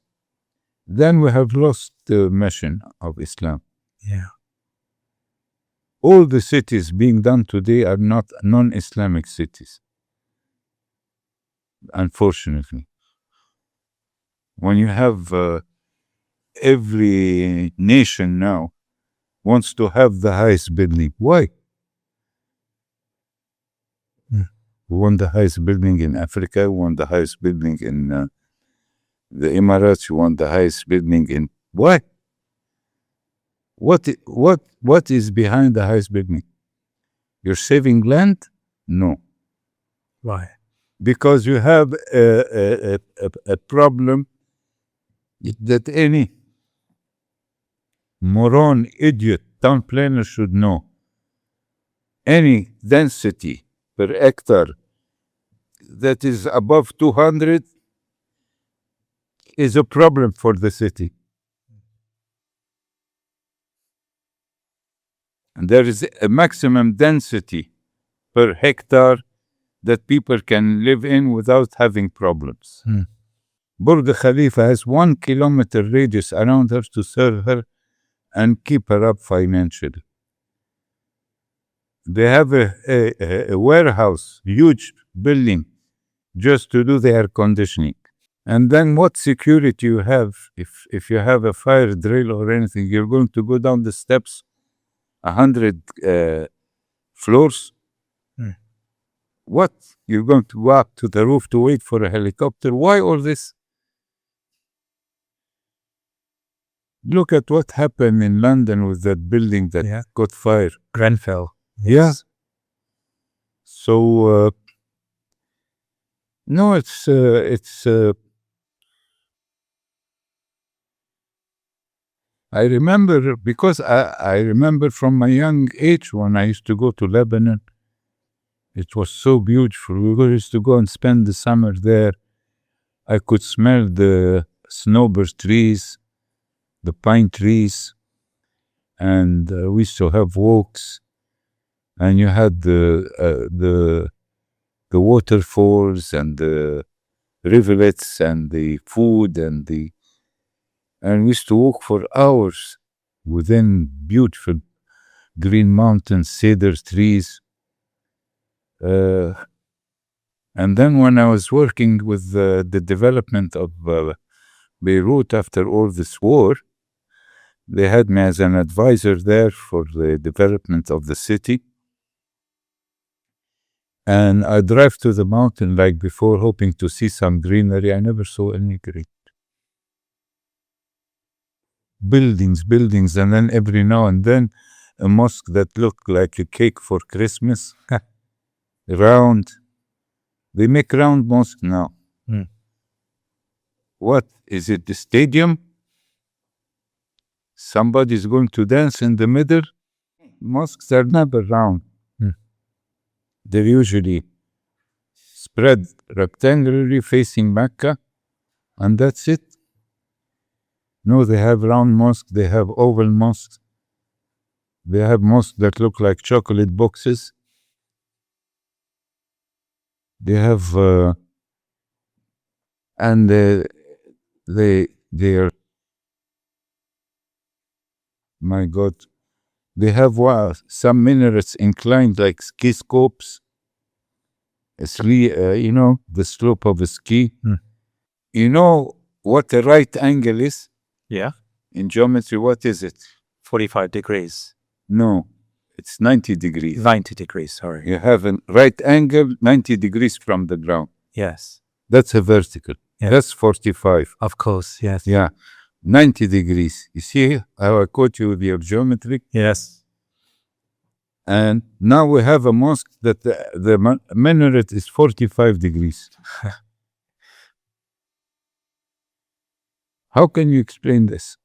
then we have lost the mission of Islam. All the cities being done today are not non-Islamic cities, unfortunately. When you have every nation now wants to have the highest building. Why? We want the highest building in Africa, we want the highest building in the Emirates, we want the highest building in... Why? What is behind the highest building? You're saving land? No. Why? Because you have a problem that any moron, idiot, town planner should know. Any density per hectare that is above 200 is a problem for the city. And there is a maximum density per hectare that people can live in without having problems. Burj Khalifa has 1 kilometer radius around her to serve her and keep her up financially. They have a warehouse, huge building, just to do the air conditioning. And then what security you have if you have a fire drill or anything? You're going to go down the steps 100 floors. What? You're going to go up to the roof to wait for a helicopter? Why all this? Look at what happened in London with that building that caught fire. Grenfell. Yeah. So, no, it's I remember, because I remember from my young age when I used to go to Lebanon, it was so beautiful. We used to go and spend the summer there. I could smell the snowbird trees, the pine trees, and we used to have walks. And you had the waterfalls and the rivulets and the food and the And we used to walk for hours within beautiful green mountains, cedar trees. And then when I was working with the development of Beirut after all this war, they had me as an advisor there for the development of the city. And I drive to the mountain like before, hoping to see some greenery. I never saw any green. Buildings, and then every now and then a mosque that looked like a cake for Christmas. Round. They make round mosque now. What is it? The stadium? Somebody's going to dance in the middle? Mosques are never round. They're usually spread rectangularly facing Mecca, and that's it. No, they have round mosques, they have oval mosques, they have mosques that look like chocolate boxes. They have, and they are, my God, they have some minarets inclined like ski scopes. You know, the slope of a ski. You know what a right angle is? Yeah. In geometry, what is it? 45 degrees. No, it's 90 degrees. 90 degrees, sorry. You have a right angle 90 degrees from the ground. Yes. That's a vertical. Yeah. That's 45. Of course, yes. Yeah, 90 degrees. You see how I quote you with your geometry? Yes. And now we have a mosque that the minaret is 45 degrees. How can you explain this?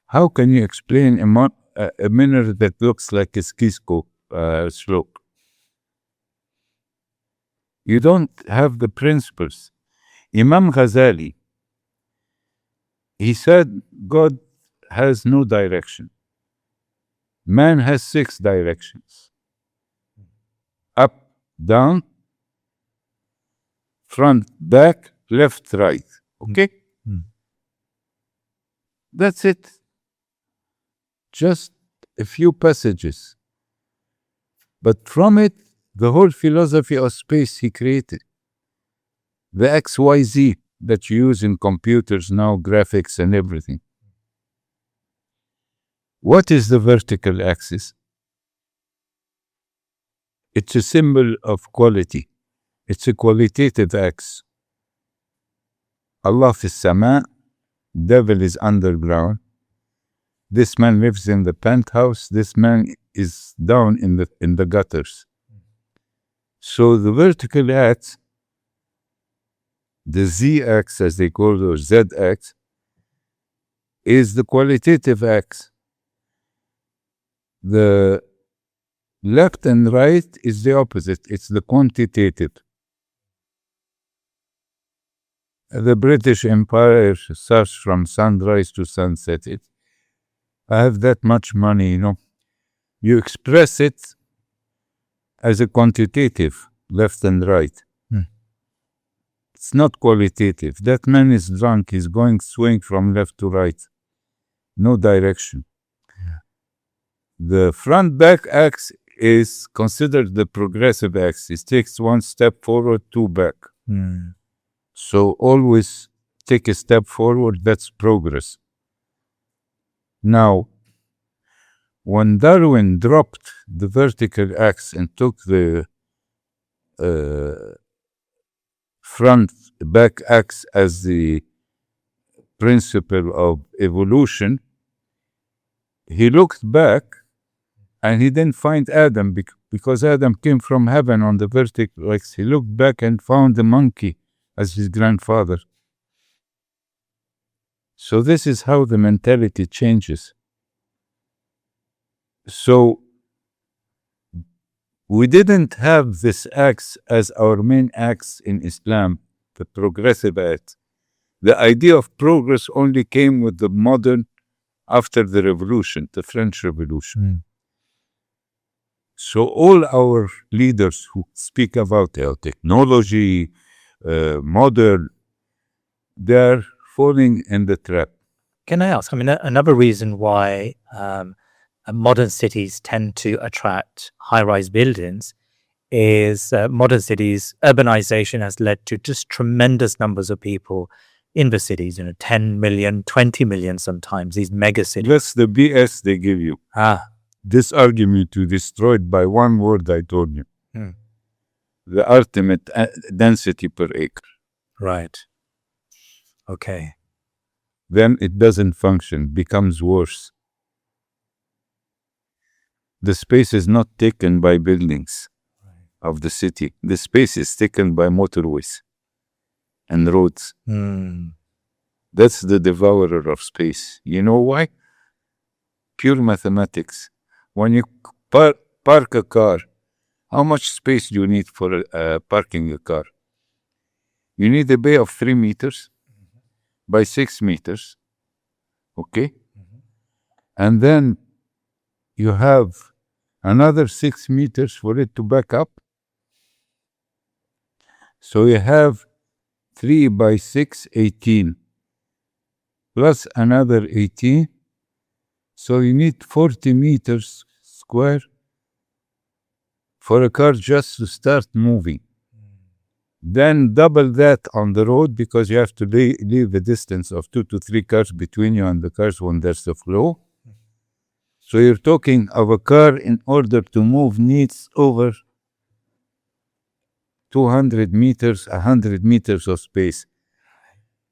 How can you explain a minaret that looks like a ski slope? You don't have the principles. Imam Ghazali, he said God has no direction. Man has 6 directions. Up, down, front, back, left, right. Okay? That's it. Just a few passages. But from it, the whole philosophy of space he created. The XYZ that you use in computers now, graphics and everything. What is the vertical axis? It's a symbol of quality. It's a qualitative axis. Allah fi sama, devil is underground. This man lives in the penthouse. This man is down in the gutters. So the vertical axis, the Z-axis as they call it, or Z-axis, is the qualitative axis. The left and right is the opposite. It's the quantitative. The British Empire starts from sunrise to sunset. I have that much money, you know. You express it as a quantitative, left and right. It's not qualitative. That man is drunk. He's going swing from left to right. No direction. The front-back axis is considered the progressive axis. It takes 1 step forward, 2 back. So always take a step forward. That's progress. Now, when Darwin dropped the vertical axis and took the front-back axis as the principle of evolution, he looked back and he didn't find Adam because Adam came from heaven on the vertical axis. He looked back and found the monkey as his grandfather. So this is how the mentality changes. So we didn't have this axe as our main axe in Islam, the progressive axe. The idea of progress only came with the modern, after the revolution, the French Revolution. So all our leaders who speak about technology, modern, they're falling in the trap. Can I ask? I mean, another reason why modern cities tend to attract high-rise buildings is modern cities, urbanization has led to just tremendous numbers of people in the cities, 10 million, 20 million sometimes, these mega cities. That's the BS they give you. This argument you destroyed by one word I told you. The ultimate density per acre. Right. Okay. Then it doesn't function, becomes worse. The space is not taken by buildings of the city. The space is taken by motorways and roads. That's the devourer of space. You know why? Pure mathematics. When you park a car, how much space do you need for parking a car? You need a bay of 3 meters by 6 meters. Okay? And then you have another 6 meters for it to back up. So you have 3 by 6, 18, plus another 18. So you need 40 meters square for a car just to start moving. Then double that on the road because you have to leave a distance of 2 to 3 cars between you and the cars when there's a flow. So you're talking of a car in order to move needs over 200 meters, 100 meters of space.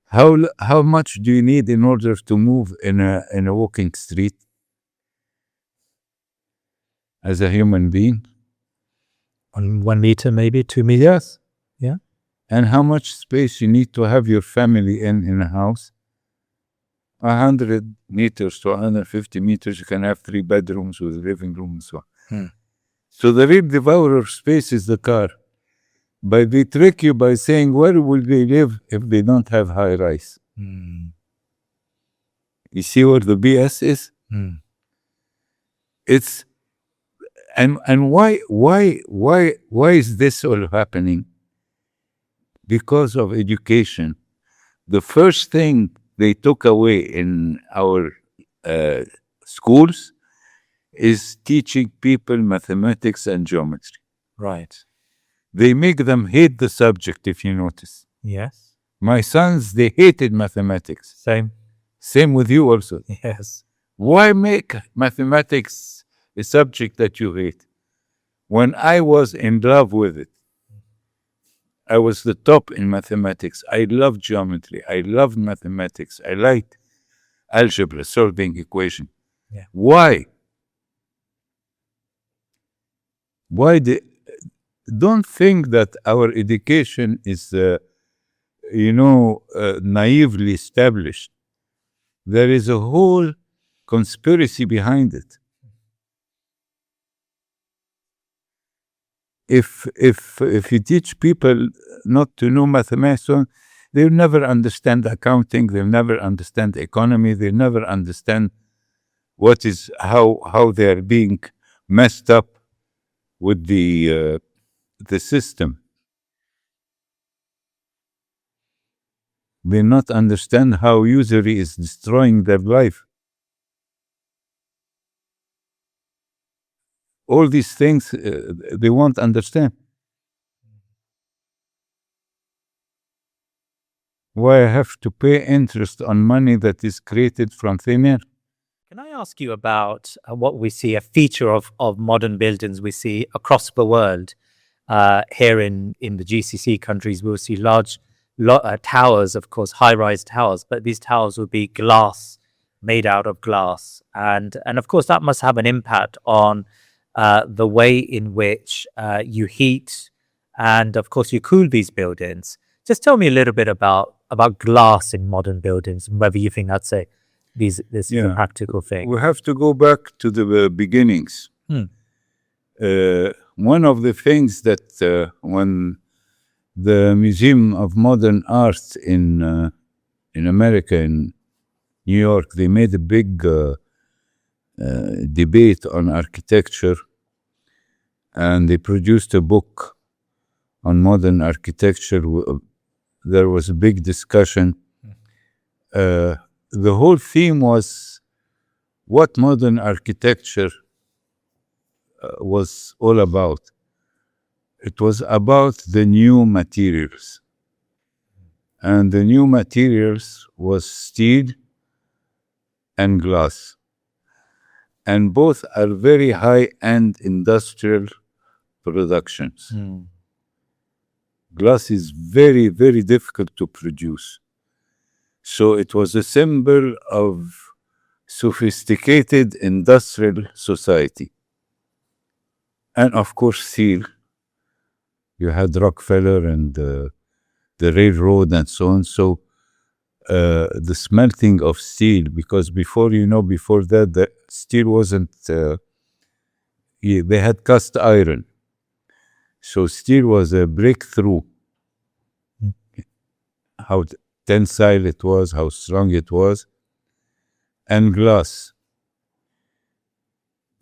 How much do you need in order to move in a walking street as a human being? 1 meter, maybe 2 meters. Yes. Yeah. And how much space you need to have your family in a house? 100 meters to 150 meters, you can have 3 bedrooms with a living room and so on. So the real devourer of space is the car. But they trick you by saying, where will they live if they don't have high rise? You see where the BS is? It's and why is this all happening? Because of education. The first thing they took away in our schools is teaching people mathematics and geometry. Right. They make them hate the subject, if you notice. Yes. My sons, they hated mathematics. Same with you also. Yes. Why make mathematics a subject that you hate? When I was in love with it, I was the top in mathematics. I loved geometry. I loved mathematics. I liked algebra, solving equation. Yeah. Why? Don't think that our education is, naively established. There is a whole conspiracy behind it. If you teach people not to know mathematics, they'll never understand accounting. They'll never understand economy. They'll never understand how they are being messed up with the system. They not understand how usury is destroying their life. All these things they won't understand. Why I have to pay interest on money that is created from thin air? Can I ask you about what we see, a feature of modern buildings we see across the world? Here in the GCC countries, we'll see large towers, of course, high-rise towers, but these towers will be glass, made out of glass. And of course, that must have an impact on the way in which you heat and, of course, you cool these buildings. Just tell me a little bit about glass in modern buildings, and whether you think that's this is a practical thing. We have to go back to the beginnings. One of the things that when the Museum of Modern Art in America, in New York, they made a big debate on architecture, and they produced a book on modern architecture. There was a big discussion, the whole theme was what modern architecture was all about. It was about the new materials. And the new materials was steel and glass. And both are very high-end industrial productions. Glass is very, very difficult to produce. So it was a symbol of sophisticated industrial society. And of course, steel. You had Rockefeller and the railroad and so on. So the smelting of steel, because before that, the steel wasn't, they had cast iron. So steel was a breakthrough. How tensile it was, how strong it was. And glass.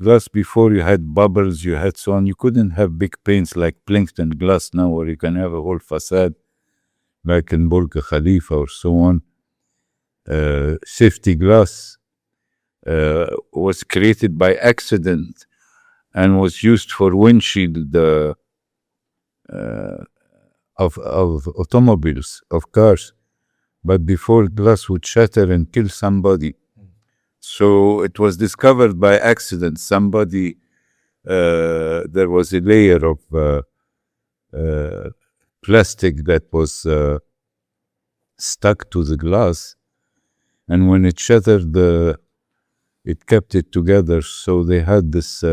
Glass, before you had bubbles, you had so on. You couldn't have big paints like Plinkton glass now, where you can have a whole facade, like in Burj Khalifa or so on. Safety glass was created by accident and was used for windshield of automobiles, of cars. But before, glass would shatter and kill somebody. So it was discovered by accident. Somebody, there was a layer of plastic that was stuck to the glass. And when it shattered, it kept it together. So they had this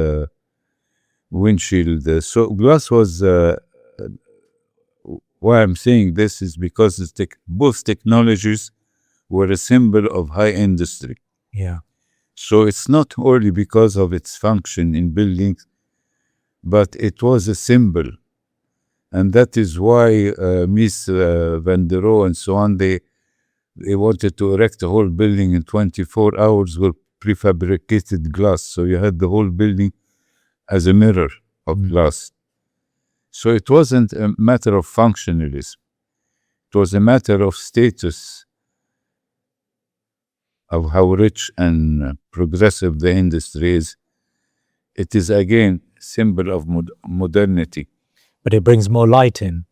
windshield. So glass was, why I'm saying this is because both technologies were a symbol of high industry. Yeah. So it's not only because of its function in buildings, but it was a symbol. And that is why Mies van der Rohe and so on, they wanted to erect a whole building in 24 hours with prefabricated glass. So you had the whole building as a mirror of glass. So it wasn't a matter of functionalism. It was a matter of status, of how rich and progressive the industry is. It is, again, symbol of modernity. But it brings more light in.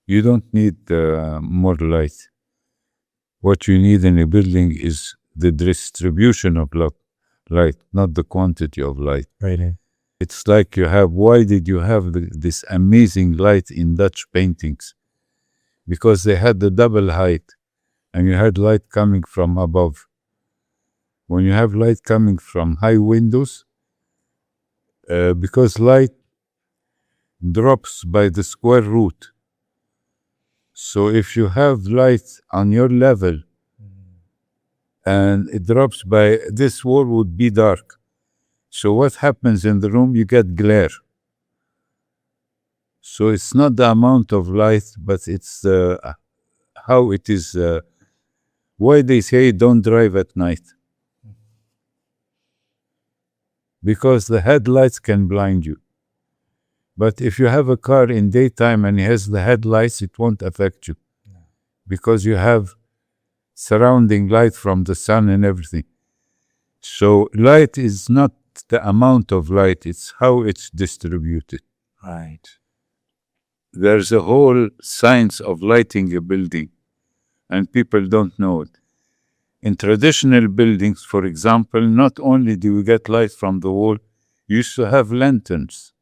You don't need more light. What you need in a building is the distribution of light, not the quantity of light. Really? It's like why did you have this amazing light in Dutch paintings? Because they had the double height, and you had light coming from above. When you have light coming from high windows, because light drops by the square root. So if you have light on your level, and it drops by, this wall would be dark. So what happens in the room? You get glare. So it's not the amount of light, but it's how it is. Why they say don't drive at night? Because the headlights can blind you. But if you have a car in daytime and it has the headlights, it won't affect you. Because you have surrounding light from the sun and everything. So light is not the amount of light, it's how it's distributed. Right. There's a whole science of lighting a building, and people don't know it. In traditional buildings, for example, not only do you get light from the wall, you used to have lanterns.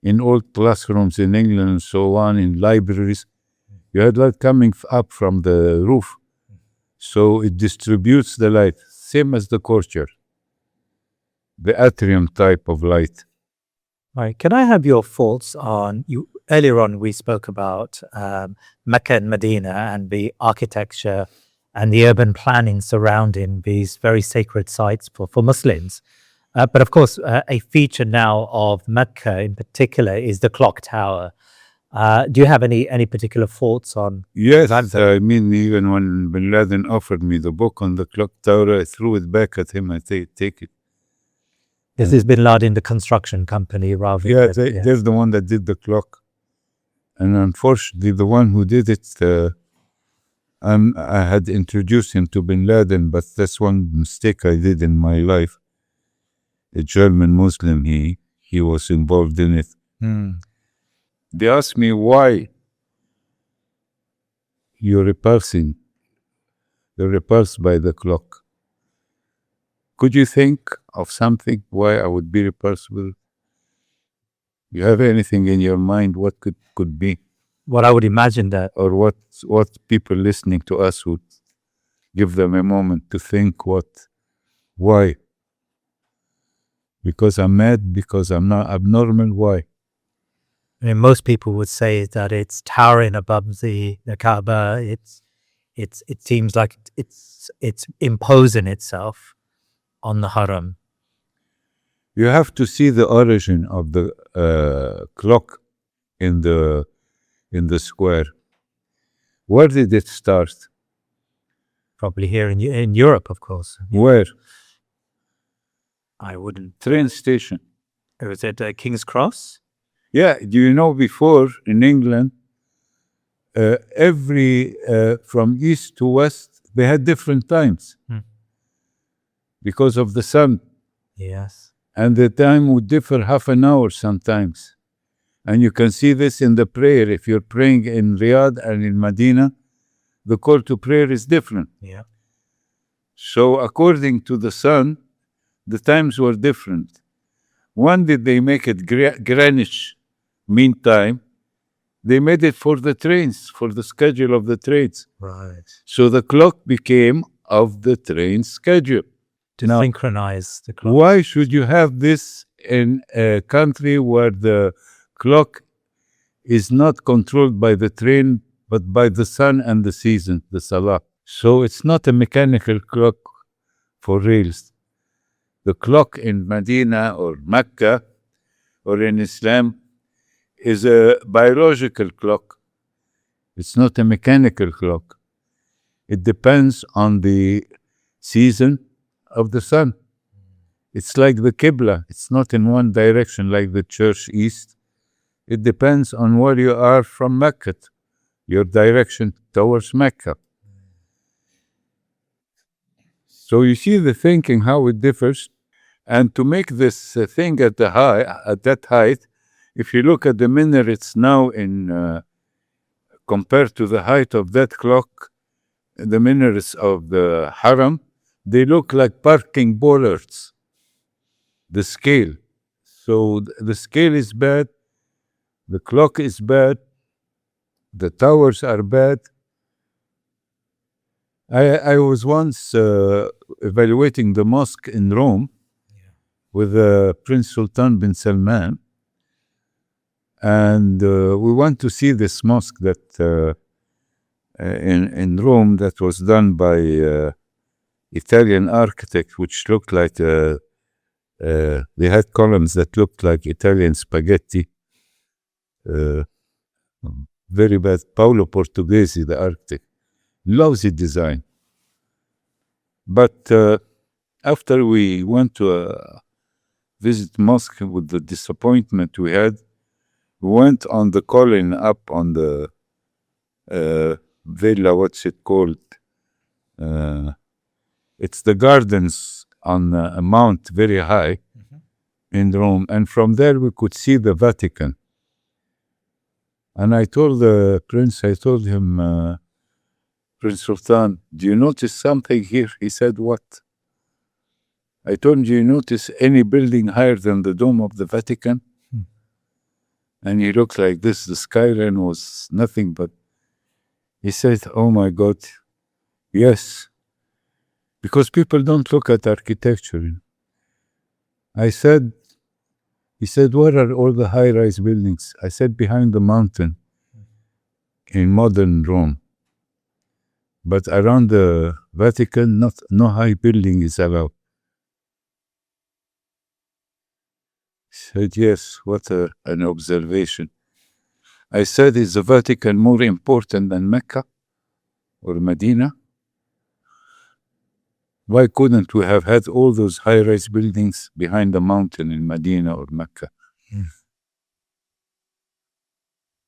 In old classrooms in England and so on, in libraries, you had light coming up from the roof. So it distributes the light, same as the courtyard, the atrium type of light. Right. Can I have your thoughts on, earlier on we spoke about Mecca and Medina and the architecture and the urban planning surrounding these very sacred sites for Muslims. But of course, a feature now of Mecca in particular is the clock tower. Do you have any particular thoughts on? Yes, I mean, even when Bin Laden offered me the book on the clock tower, I threw it back at him. I said, take it. This is Bin Laden, the construction company, rather. Yeah, they're the one that did the clock. And unfortunately, the one who did it I had introduced him to Bin Laden, but that's one mistake I did in my life. A German Muslim, he was involved in it. They asked me why you're repulsing. You're repulsed by the clock. Could you think of something why I would be repulsed with? You have anything in your mind what could be? What I would imagine that Or what people listening to us would give them a moment to think why? Because I'm mad, because I'm not abnormal, why? I mean, most people would say that it's towering above the Kaaba. It seems like it's imposing itself on the Haram. You have to see the origin of the clock in the square. Where did it start? Probably here in Europe, of course. Where? I wouldn't. Train station. Was it King's Cross? Yeah. Do you know before in England, every from east to west they had different times because of the sun. Yes. And the time would differ half an hour sometimes. And you can see this in the prayer. If you're praying in Riyadh and in Medina, the call to prayer is different. Yeah. So according to the sun, the times were different. When did they make it Greenwich Mean Time? They made it for the trains, for the schedule of the trains. Right. So the clock became of the train schedule. To Now, synchronize the clock. why should you have this in a country where the clock is not controlled by the train, but by the sun and the season, the salah? So it's not a mechanical clock for rails. The clock in Medina or Mecca or in Islam is a biological clock. It's not a mechanical clock. It depends on the season of the sun. It's like the Qibla. It's not in one direction like the church east. It depends on where you are from Mecca, your direction towards Mecca. So you see the thinking, how it differs. And to make this thing at that height, if you look at the minarets now compared to the height of that clock, the minarets of the Haram, they look like parking bollards, the scale. So the scale is bad, the clock is bad, the towers are bad. I was once evaluating the mosque in Rome with Prince Sultan bin Salman. And we went to see this mosque that in Rome that was done by Italian architect, which looked like they had columns that looked like Italian spaghetti. Very bad. Paolo Portoghesi, the architect. Lousy design. But after we went to visit mosque with the disappointment we had, we went on the column up on the villa, what's it called? It's the gardens on a mount very high in Rome. And from there we could see the Vatican. And I told the prince, I told him, Prince Sultan, do you notice something here? He said, what? I told him, do you notice any building higher than the dome of the Vatican? And he looked like this. The skyline was nothing but. He said, oh my God, yes. Because people don't look at architecture. He said, where are all the high-rise buildings? I said, behind the mountain in modern Rome. But around the Vatican, no high building is allowed. He said, yes, what an observation. I said, is the Vatican more important than Mecca or Medina? Why couldn't we have had all those high-rise buildings behind the mountain in Medina or Mecca?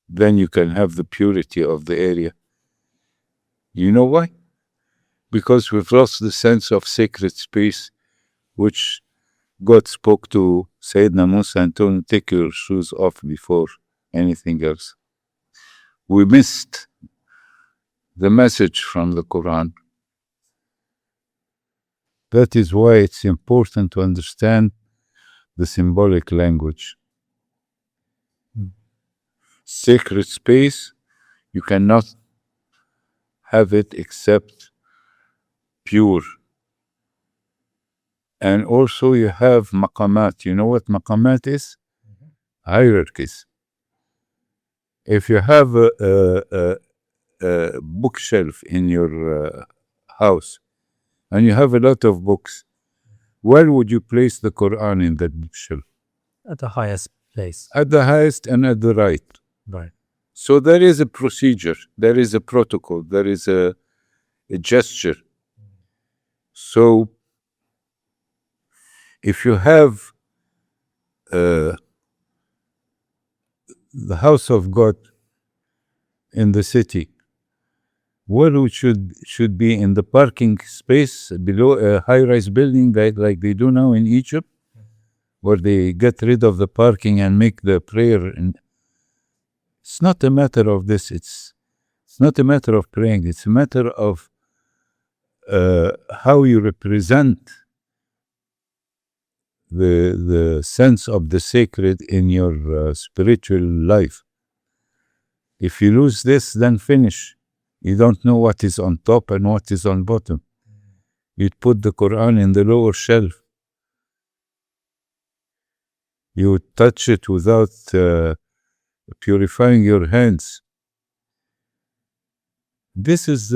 Then you can have the purity of the area. You know why? Because we've lost the sense of sacred space, which God spoke to Sayyidina Musa and told him, take your shoes off before anything else. We missed the message from the Quran. That is why it's important to understand the symbolic language. Sacred space, you cannot have it except pure. And also you have maqamat. You know what maqamat is? Hierarchies. If you have a bookshelf in your house and you have a lot of books, where would you place the Quran in that bookshelf? At the highest place. At the highest and at the right. Right. So there is a procedure, there is a protocol, there is a gesture. So if you have the house of God in the city, where it should be in the parking space below a high-rise building like they do now in Egypt, where they get rid of the parking and make the prayer. And it's not a matter of this. It's not a matter of praying. It's a matter of how you represent the sense of the sacred in your spiritual life. If you lose this, then finish. You don't know what is on top and what is on bottom. You'd put the Quran in the lower shelf. You would touch it without purifying your hands. This is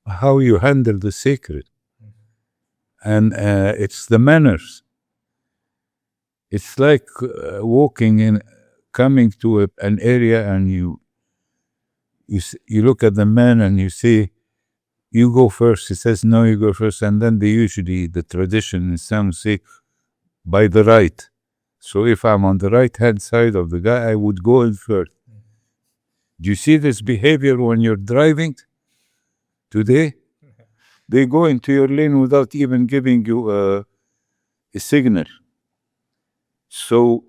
how you handle the sacred. And it's the manners. It's like coming to an area and you look at the man and you say, you go first. He says, no, you go first. And then the tradition in Islam say, by the right. So if I'm on the right-hand side of the guy, I would go in first. Do you see this behavior when you're driving today? They go into your lane without even giving you a signal. So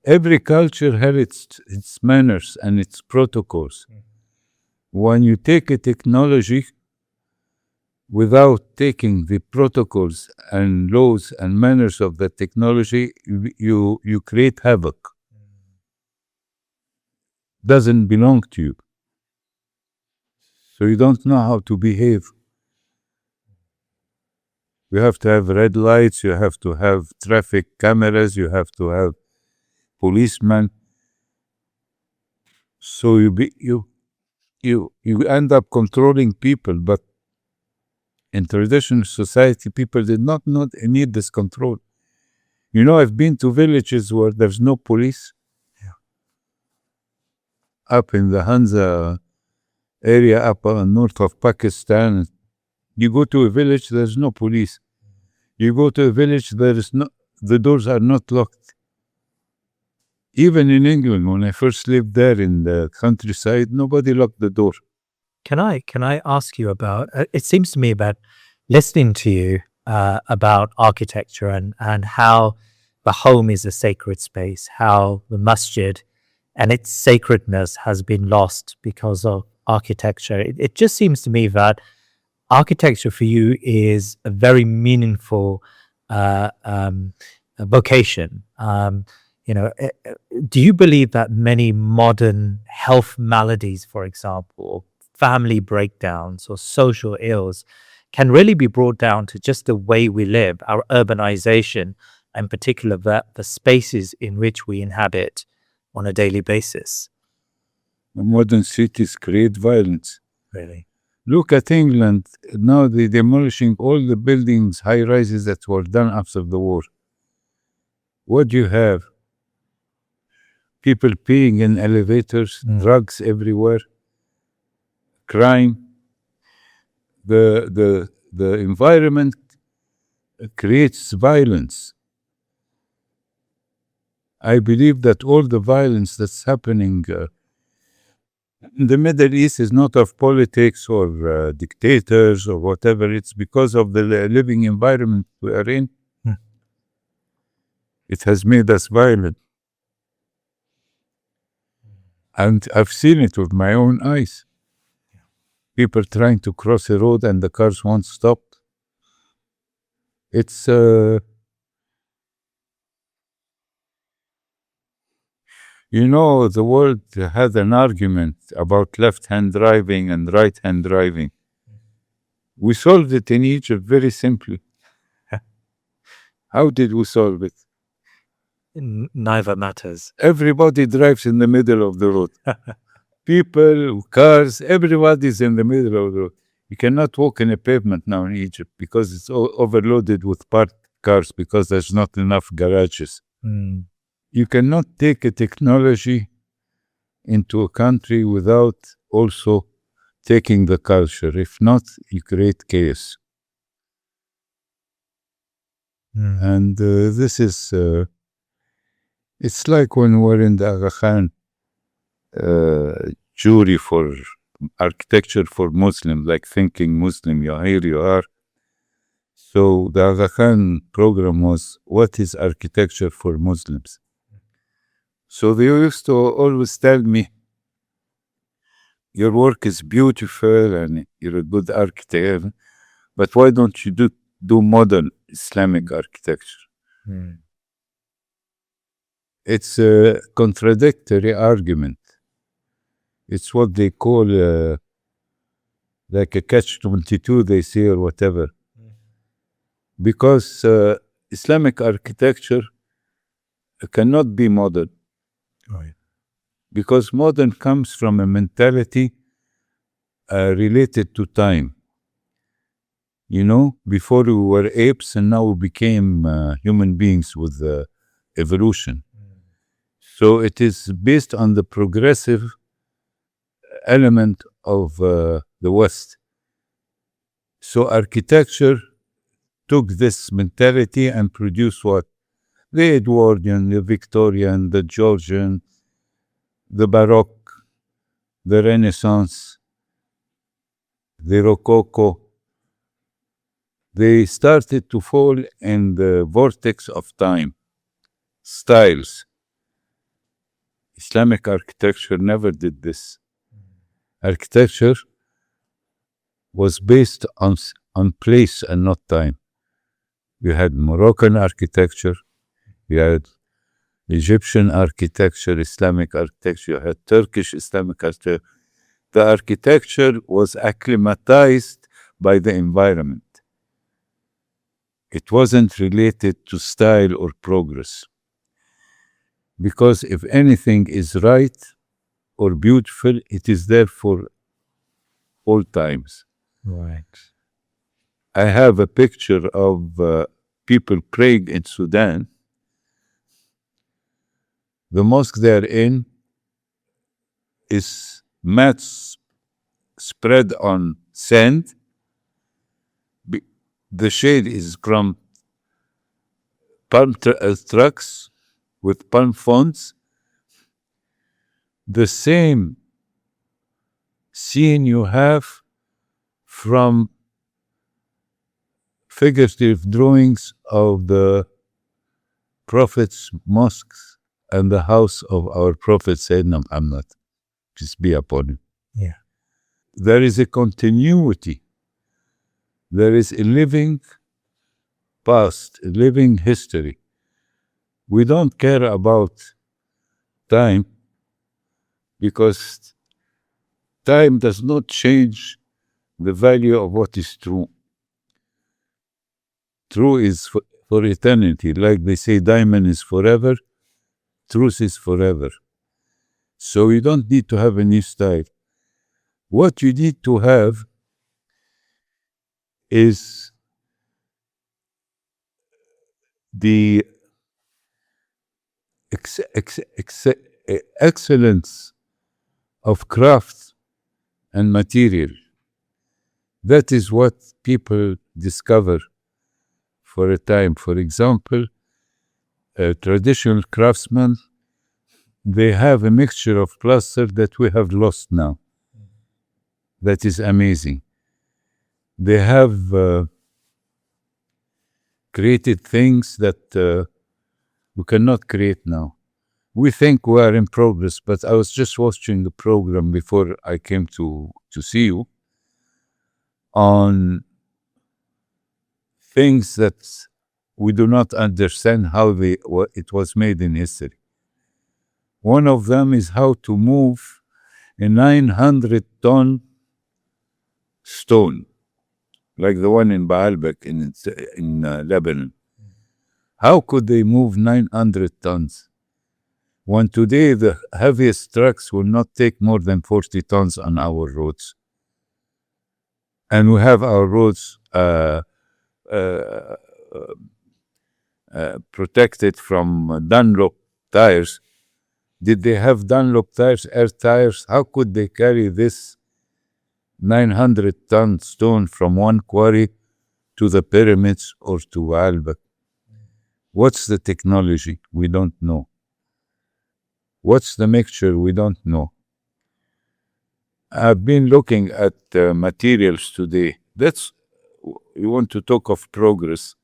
every culture has its manners and its protocols. When you take a technology without taking the protocols and laws and manners of the technology, you create havoc. Doesn't belong to you. So you don't know how to behave. You have to have red lights, you have to have traffic cameras, you have to have policemen. So you end up controlling people, but in traditional society, people did not need this control. You know, I've been to villages where there's no police. Up in the Hanza area, up north of Pakistan, you go to a village, there's no police. You go to a village, the doors are not locked. Even in England, when I first lived there in the countryside, nobody locked the door. Can I ask you about? It seems to me about listening to you about architecture and how the home is a sacred space, how the masjid and its sacredness has been lost because of architecture. It just seems to me that architecture for you is a very meaningful vocation. Do you believe that many modern health maladies, for example, family breakdowns or social ills, can really be brought down to just the way we live, our urbanization, in particular the spaces in which we inhabit on a daily basis? Modern cities create violence. Really? Look at England. Now they're demolishing all the buildings, high rises that were done after the war. What do you have? People peeing in elevators, drugs everywhere, crime. The environment creates violence. I believe that all the violence that's happening The Middle East is not of politics or dictators or whatever. It's because of the living environment we are in. It has made us violent. And I've seen it with my own eyes. People trying to cross a road and the cars won't stop. It's you know, the world had an argument about left-hand driving and right-hand driving. We solved it in Egypt very simply. How did we solve it? Neither matters. Everybody drives in the middle of the road. People, cars, everybody's in the middle of the road. You cannot walk in a pavement now in Egypt because it's overloaded with parked cars because there's not enough garages. You cannot take a technology into a country without also taking the culture. If not, you create chaos. And this is, it's like when we're in the Aga Khan jury for architecture for Muslims, like thinking Muslim, here you are. So the Aga Khan program was, what is architecture for Muslims? So they used to always tell me, your work is beautiful and you're a good architect, but why don't you do modern Islamic architecture? It's a contradictory argument. It's what they call like a catch-22, they say, or whatever. Because Islamic architecture cannot be modern. Right. Because modern comes from a mentality related to time. You know, before we were apes and now we became human beings with evolution. So it is based on the progressive element of the West. So architecture took this mentality and produced what? The Edwardian, the Victorian, the Georgian, the Baroque, the Renaissance, the Rococo. They started to fall in the vortex of time, styles. Islamic architecture never did this. Architecture was based on place and not time. You had Moroccan architecture, you had Egyptian architecture, Islamic architecture, you had Turkish Islamic architecture. The architecture was acclimatized by the environment. It wasn't related to style or progress. Because if anything is right or beautiful, it is there for all times. Right. I have a picture of people praying in Sudan. The mosque they're in is mats spread on sand. The shade is from palm trucks with palm fronds. The same scene you have from figurative drawings of the Prophet's mosques and the house of our Prophet Sayyidina Muhammad, peace be upon him. Yeah. There is a continuity. There is a living past, a living history. We don't care about time because time does not change the value of what is true. True is for eternity. Like they say, diamond is forever, truth is forever. So you don't need to have a new style. What you need to have is the excellence of craft and material. That is what people discover for a time. For example, a traditional craftsman They have a mixture of plaster that we have lost now. That is amazing. They have created things that we cannot create now. We think we are in progress, but I was just watching the program before I came to see you on things that we do not understand how it was made in history. One of them is how to move a 900-ton stone, like the one in Baalbek in Lebanon. How could they move 900 tons? When today the heaviest trucks will not take more than 40 tons on our roads. And we have our roads protected from Dunlop tires. Did they have Dunlop tires, air tires? How could they carry this 900-ton stone from one quarry to the pyramids or to Baalbek? What's the technology? We don't know. What's the mixture? We don't know. I've been looking at materials today. You want to talk of progress.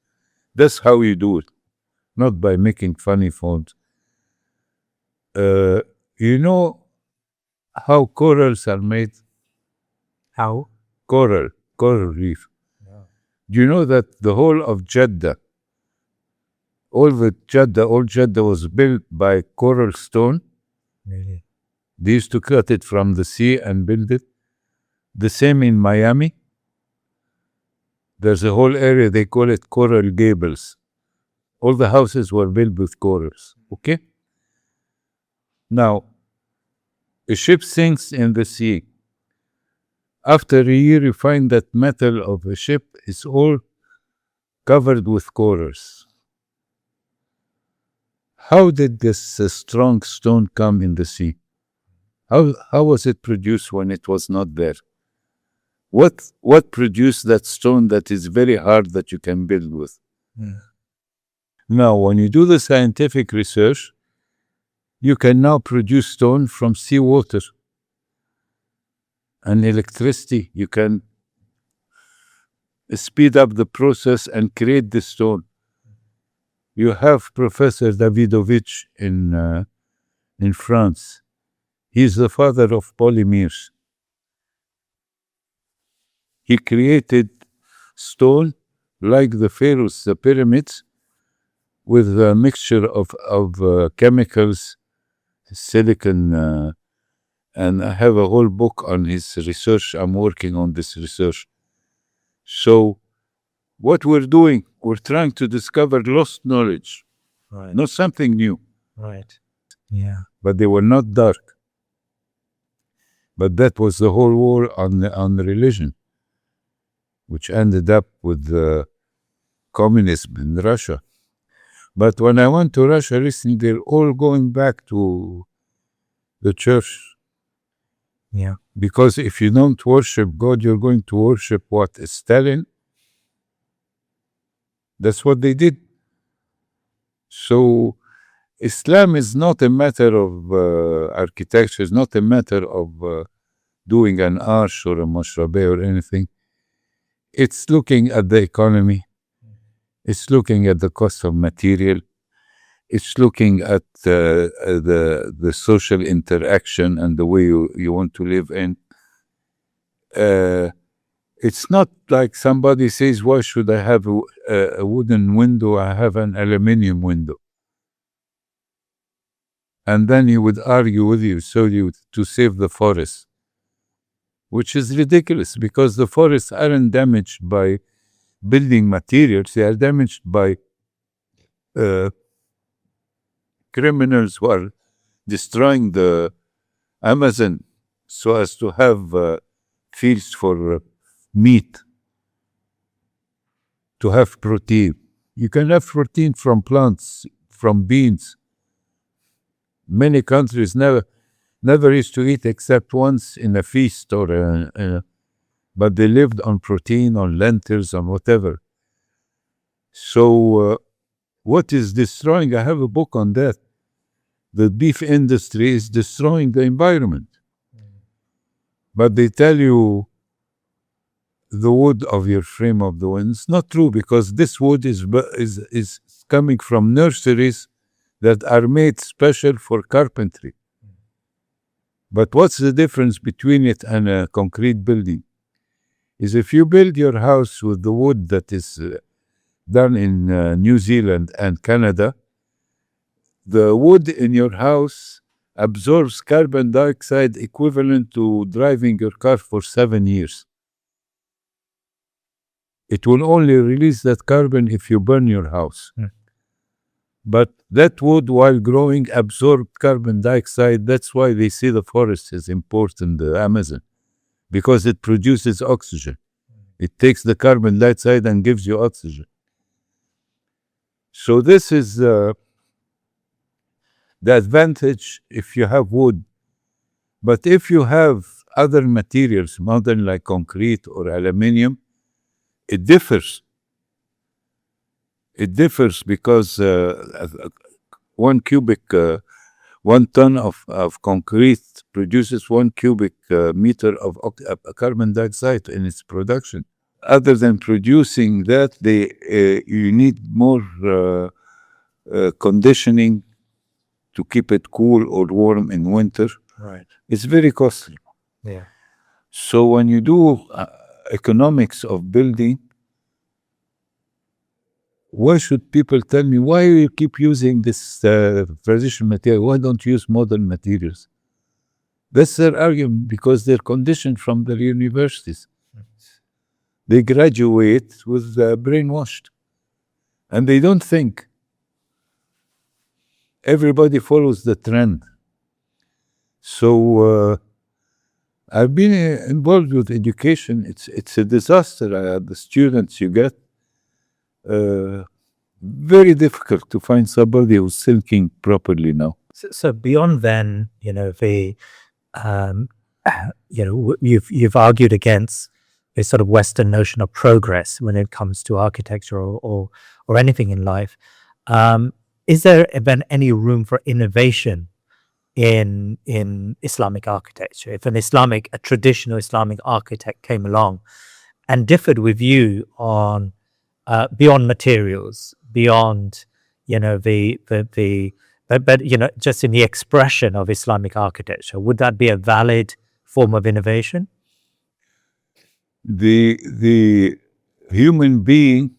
That's how you do it, not by making funny phones. You know how corals are made? How? Coral reef. Yeah. Do you know that the whole of Jeddah, all Jeddah was built by coral stone? Really? They used to cut it from the sea and build it. The same in Miami. There's a whole area, they call it Coral Gables. All the houses were built with corals, okay? Now, a ship sinks in the sea. After a year, you find that metal of a ship is all covered with corals. How did this strong stone come in the sea? How was it produced when it was not there? What produced that stone that is very hard that you can build with? Yeah. Now, when you do the scientific research, you can now produce stone from seawater and electricity. You can speed up the process and create the stone. You have Professor Davidovich in France. He's the father of polymers. He created stone like the pharaohs, the pyramids, with a mixture of chemicals, silicon, and I have a whole book on his research. I'm working on this research. So what we're doing, we're trying to discover lost knowledge, Right. not something new. Right. Yeah. But they were not dark. But that was the whole war on religion, which ended up with communism in Russia. But when I went to Russia recently, they're all going back to the church. Yeah. Because if you don't worship God, you're going to worship what? Stalin? That's what they did. So Islam is not a matter of architecture, it's not a matter of doing an arch or a mashrabeh or anything. It's looking at the economy. It's looking at the cost of material. It's looking at the social interaction and the way you want to live in. It's not like somebody says, why should I have a wooden window? I have an aluminum window. And then he would argue with you, to save the forest, which is ridiculous because the forests aren't damaged by building materials. They are damaged by criminals who are destroying the Amazon so as to have fields for meat, to have protein. You can have protein from plants, from beans. Many countries never used to eat except once in a feast but they lived on protein, on lentils, on whatever. So what is destroying? I have a book on that. the beef industry is destroying the environment. But they tell you the wood of your frame of the wind. It's not true, because this wood is coming from nurseries that are made special for carpentry. But what's the difference between it and a concrete building? Is if you build your house with the wood that is done in New Zealand and Canada, the wood in your house absorbs carbon dioxide equivalent to driving your car for 7 years. It will only release that carbon if you burn your house. But that wood, while growing, absorbed carbon dioxide. That's why they say the forest is important, the Amazon, because it produces oxygen. It takes the carbon dioxide and gives you oxygen. So this is the advantage if you have wood. But if you have other materials, modern like concrete or aluminium, it differs. It differs because 1 ton of concrete produces 1 cubic meter of carbon dioxide in its production. Other than producing that, you need more conditioning to keep it cool or warm in winter. Right. It's very costly. Yeah. So when you do economics of building, why should people tell me, why you keep using this traditional material? Why don't you use modern materials? That's their argument, because they're conditioned from their universities. They graduate with brainwashed, and they don't think. Everybody follows the trend. So I've been involved with education. It's a disaster. The students you get, very difficult to find somebody who's thinking properly now. So beyond then, you've argued against a sort of Western notion of progress when it comes to architecture or anything in life. Is there then any room for innovation in Islamic architecture? If a traditional Islamic architect came along and differed with you on beyond materials, beyond just in the expression of Islamic architecture, would that be a valid form of innovation? The human being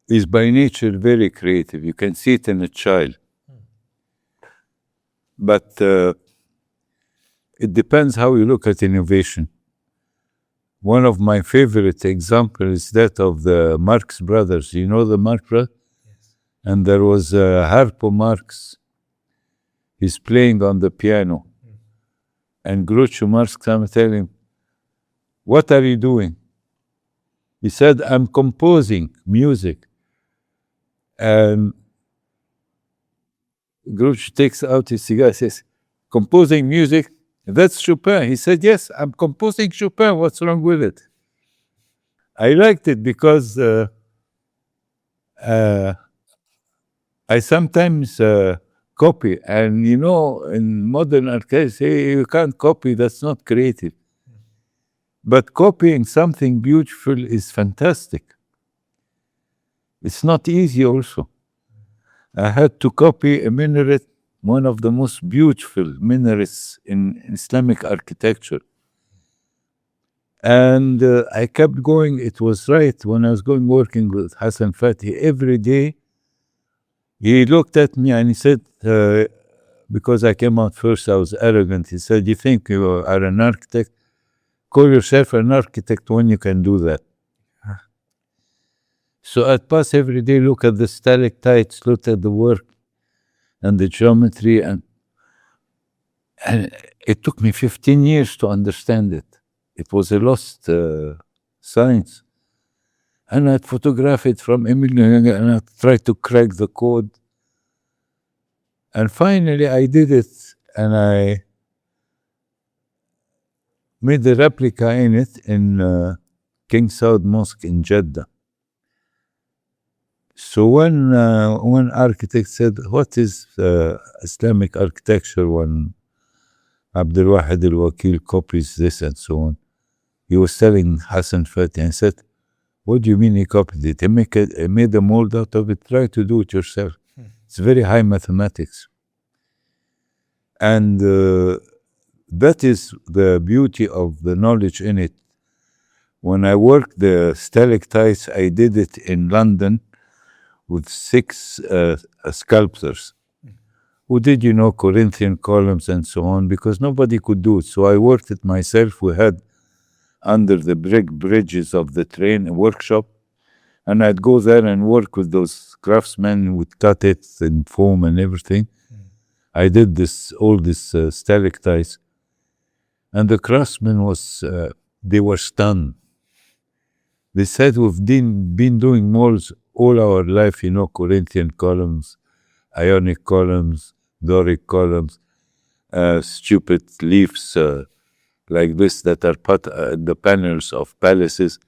is by nature very creative. You can see it in a child. But it depends how you look at innovation. One of my favorite examples is that of the Marx brothers. You know the Marx brothers? Yes. And there was Harpo Marx. He's playing on the piano. And Groucho Marx came and tell him, "What are you doing?" He said, "I'm composing music." And Groucho takes out his cigar and says, "Composing music? That's Chopin." He said, "Yes, I'm composing Chopin. What's wrong with it?" I liked it because I sometimes copy. And in modern architecture, you can't copy, that's not creative. But copying something beautiful is fantastic. It's not easy also. I had to copy a minaret, one of the most beautiful minarets in Islamic architecture. And I kept going. It was right when I was working with Hassan Fathy every day. He looked at me and he said, because I came out first, I was arrogant. He said, "You think you are an architect? Call yourself an architect when you can do that." So I'd pass every day, look at the stalactites, look at the work and the geometry, and it took me 15 years to understand it. It was a lost science. And I'd photograph it from image and I'd try to crack the code. And finally I did it, and I made a replica in it in King Saud Mosque in Jeddah. So one architect said, "What is Islamic architecture?" When Abdel Wahed El-Wakil copies this and so on, he was telling Hassan Fathy and said, "What do you mean he copied it? He made a mold out of it. Try to do it yourself. It's very high mathematics." And that is the beauty of the knowledge in it. When I worked the stalactites, I did it in London with 6 sculptors who did, Corinthian columns and so on, because nobody could do it. So I worked it myself. We had under the brick bridges of the train a workshop, and I'd go there and work with those craftsmen who would cut it in foam and everything. I did all this stalactites, and the craftsmen they were stunned. They said, "We've been doing molds all our life, Corinthian columns, Ionic columns, Doric columns, stupid leaves like this that are put in the panels of palaces.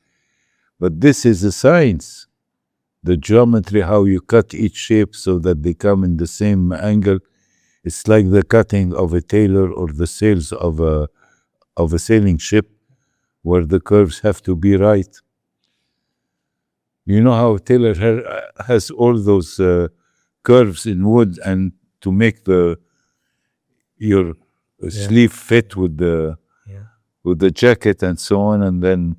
But this is a science. The geometry, how you cut each shape so that they come in the same angle. It's like the cutting of a tailor or the sails of a sailing ship, where the curves have to be right. You know how a tailor has all those curves in wood, and to make your sleeve fit with the jacket and so on, and then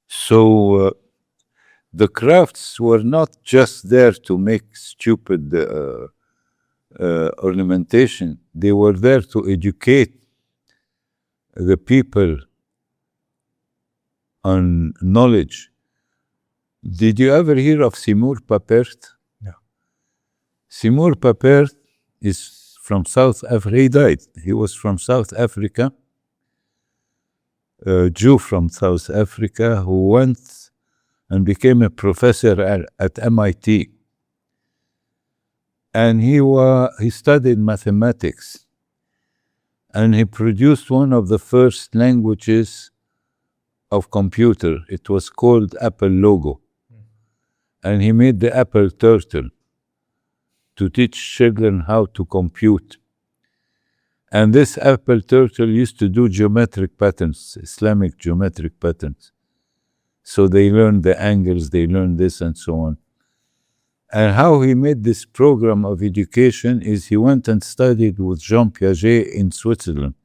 so the crafts were not just there to make stupid ornamentation. They were there to educate the people on knowledge. Did you ever hear of Seymour Papert? No. Seymour Papert is from South Africa. He died. He was from South Africa, a Jew from South Africa who went and became a professor at MIT. And he studied mathematics, and he produced one of the first languages of computer. It was called Apple Logo. And he made the Apple Turtle to teach children how to compute. And this Apple Turtle used to do geometric patterns, Islamic geometric patterns. So they learned the angles, they learned this and so on. And how he made this program of education is he went and studied with Jean Piaget in Switzerland.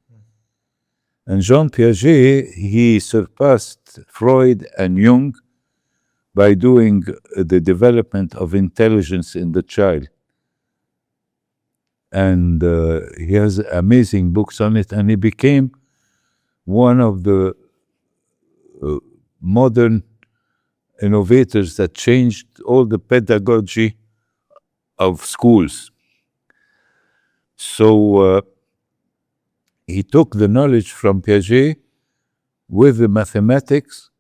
And Jean Piaget, he surpassed Freud and Jung by doing the development of intelligence in the child. And he has amazing books on it, and he became one of the modern innovators that changed all the pedagogy of schools. So he took the knowledge from Piaget with the mathematics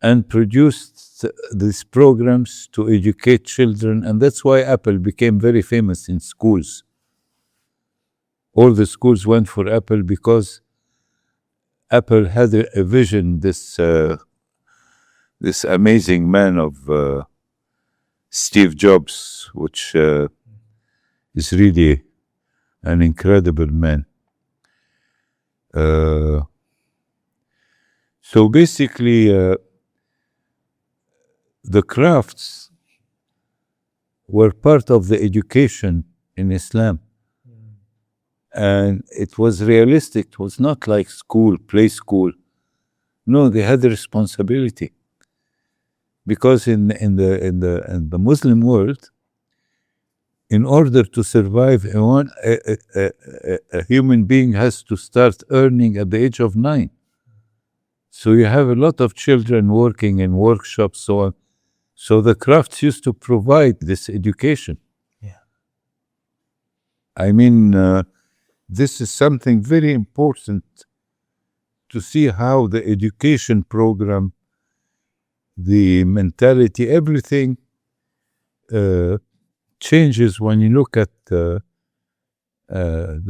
and produced these programs to educate children, and that's why Apple became very famous in schools. All the schools went for Apple because Apple had a vision, this amazing man of Steve Jobs, which is really an incredible man. So basically, the crafts were part of the education in Islam. And it was realistic. It was not like school, play school. No, they had a responsibility. Because in the Muslim world, in order to survive, a human being has to start earning at the age of 9. So you have a lot of children working in workshops, so on. So the crafts used to provide this education. Yeah. I mean, this is something very important to see how the education program, the mentality, everything changes when you look at the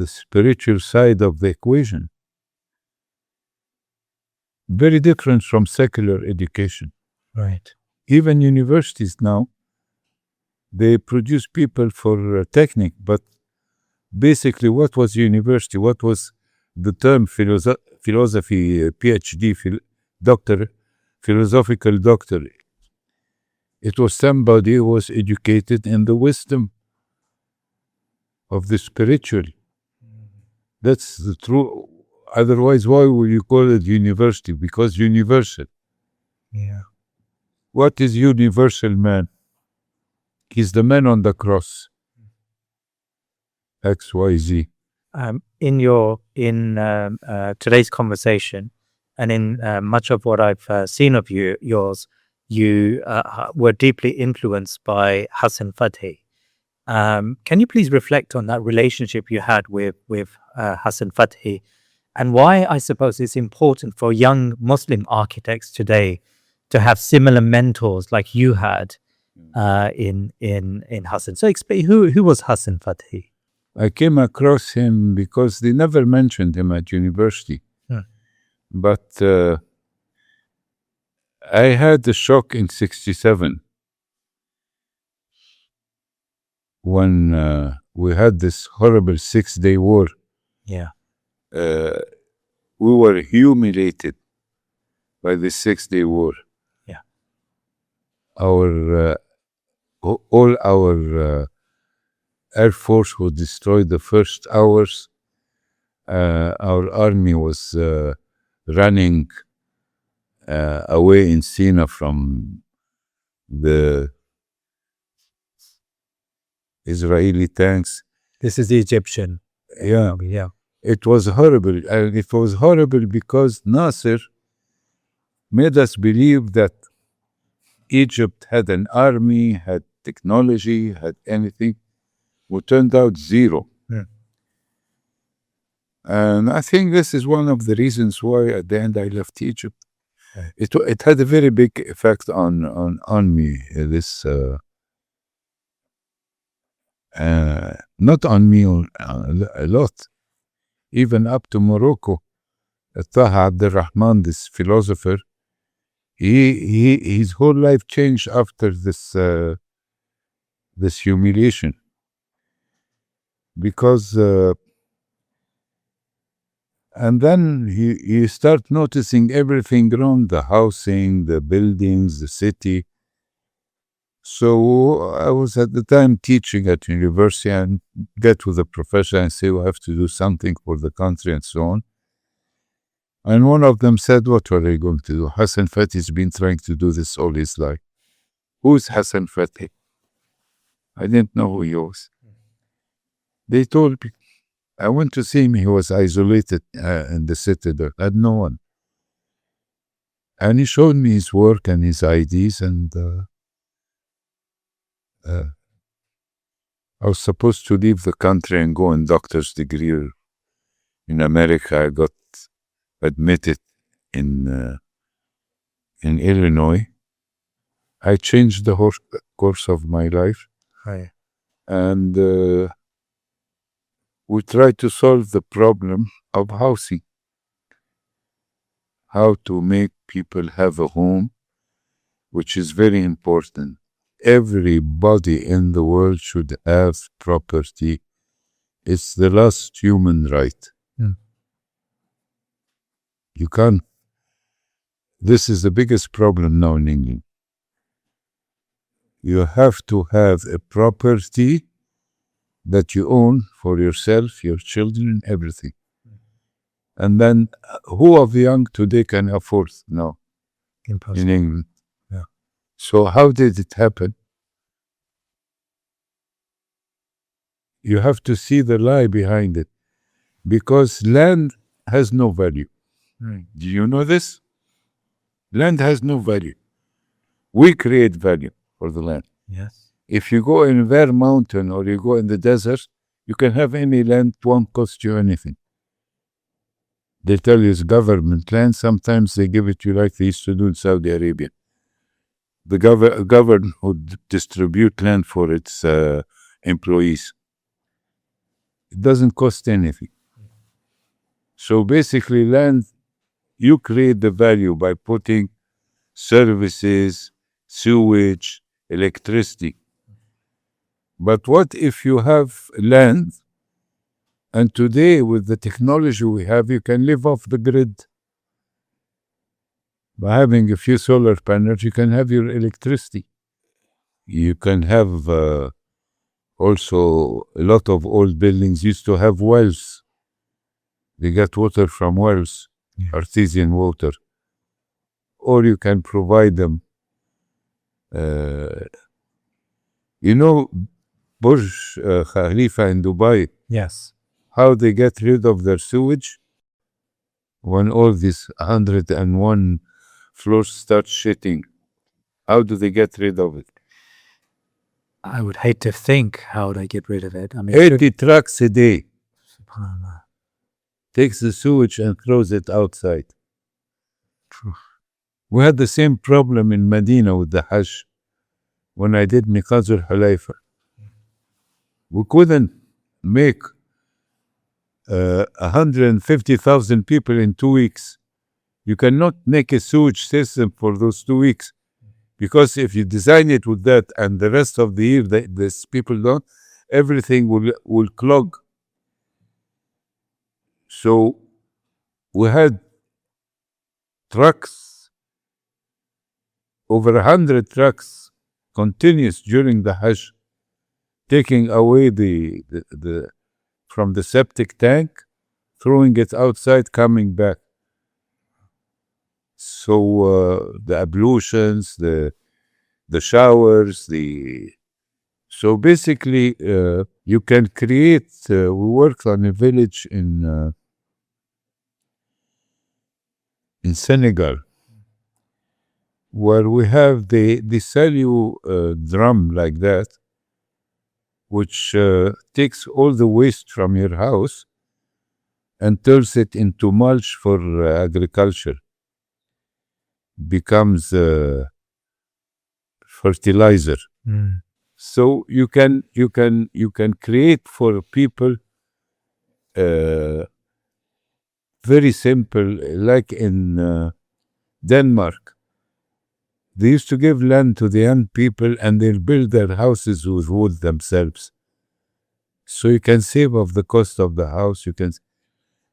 spiritual side of the equation. Very different from secular education. Right. Even universities now, they produce people for technique, but basically what was university? What was the term philosophy, PhD, doctor, philosophical doctor? It was somebody who was educated in the wisdom of the spiritual. That's the true. Otherwise, why would you call it university? Because universal. Yeah. What is universal man? He's the man on the cross. XYZ. In today's conversation, and in much of what I've seen of yours, you were deeply influenced by Hassan Fathy. Can you please reflect on that relationship you had with Hassan Fathy, and why I suppose it's important for young Muslim architects today to have similar mentors like you had in Hassan? So explain who was Hassan Fathy? I came across him because they never mentioned him at university. But I had a shock in 1967 when we had this horrible 6-day war. Yeah. We were humiliated by the 6-day war. Yeah. All our Air Force was destroyed the first hours. Our army was running away in Sina from the Israeli tanks. This is the Egyptian. Yeah. Yeah. It was horrible. And it was horrible because Nasser made us believe that Egypt had an army, had technology, had anything. It turned out zero. Yeah. And I think this is one of the reasons why at the end I left Egypt. Right. It had a very big effect on me. This not on me a lot, even up to Morocco. Taha Abdel Rahman, this philosopher, his whole life changed after this humiliation, because and then you start noticing everything wrong, the housing, the buildings, the city. So I was at the time teaching at university and get with the professor and say, we have to do something for the country and so on. And one of them said, what are they going to do? Hassan Fathy has been trying to do this all his life. Who's Hassan Fathy? I didn't know who he was. They told me. I went to see him. He was isolated in the citadel. Had no one. And he showed me his work and his ideas. And I was supposed to leave the country and go in doctor's degree in America. I got admitted in Illinois. I changed the whole course of my life. Right. And we tried to solve the problem of housing. How to make people have a home, which is very important. Everybody in the world should have property. It's the last human right. You can't. This is the biggest problem now in England. You have to have a property that you own for yourself, your children, everything. And then who of the young today can afford now? Impossible. In England? Yeah. So how did it happen? You have to see the lie behind it. Because land has no value. Do you know this? Land has no value. We create value for the land. Yes. If you go in a bare mountain or you go in the desert, you can have any land, it won't cost you anything. They tell you it's government land. Sometimes they give it to you like they used to do in Saudi Arabia. The government would distribute land for its employees. It doesn't cost anything. So basically land, you create the value by putting services, sewage, electricity. But what if you have land, and today with the technology we have, you can live off the grid. By having a few solar panels, you can have your electricity. You can have also a lot of old buildings used to have wells. They get water from wells, artesian water. Or you can provide them. You know, Burj Khalifa in Dubai, Yes. how they get rid of their sewage? When all these 101 floors start shitting, how do they get rid of it? I would hate to think how they get rid of it. I mean, 80 trucks a day subhanallah. takes the sewage and throws it outside. We had the same problem in Medina with the Hajj when I did Miqaz al-Hulayfa. We couldn't make 150,000 people in 2 weeks. You cannot make a sewage system for those 2 weeks, because if you design it with that and the rest of the year these people don't, everything will clog. So we had trucks, over 100 trucks, continuous during the Hajj, taking away the from the septic tank, throwing it outside, coming back. So the ablutions, the showers, so basically you can create. We worked on a village in Senegal, where we have they sell you a drum like that, which takes all the waste from your house and turns it into mulch for agriculture. Becomes fertilizer. So you can create for people very simple, like in Denmark. They used to give land to the young people and they'll build their houses with wood themselves. So you can save off the cost of the house.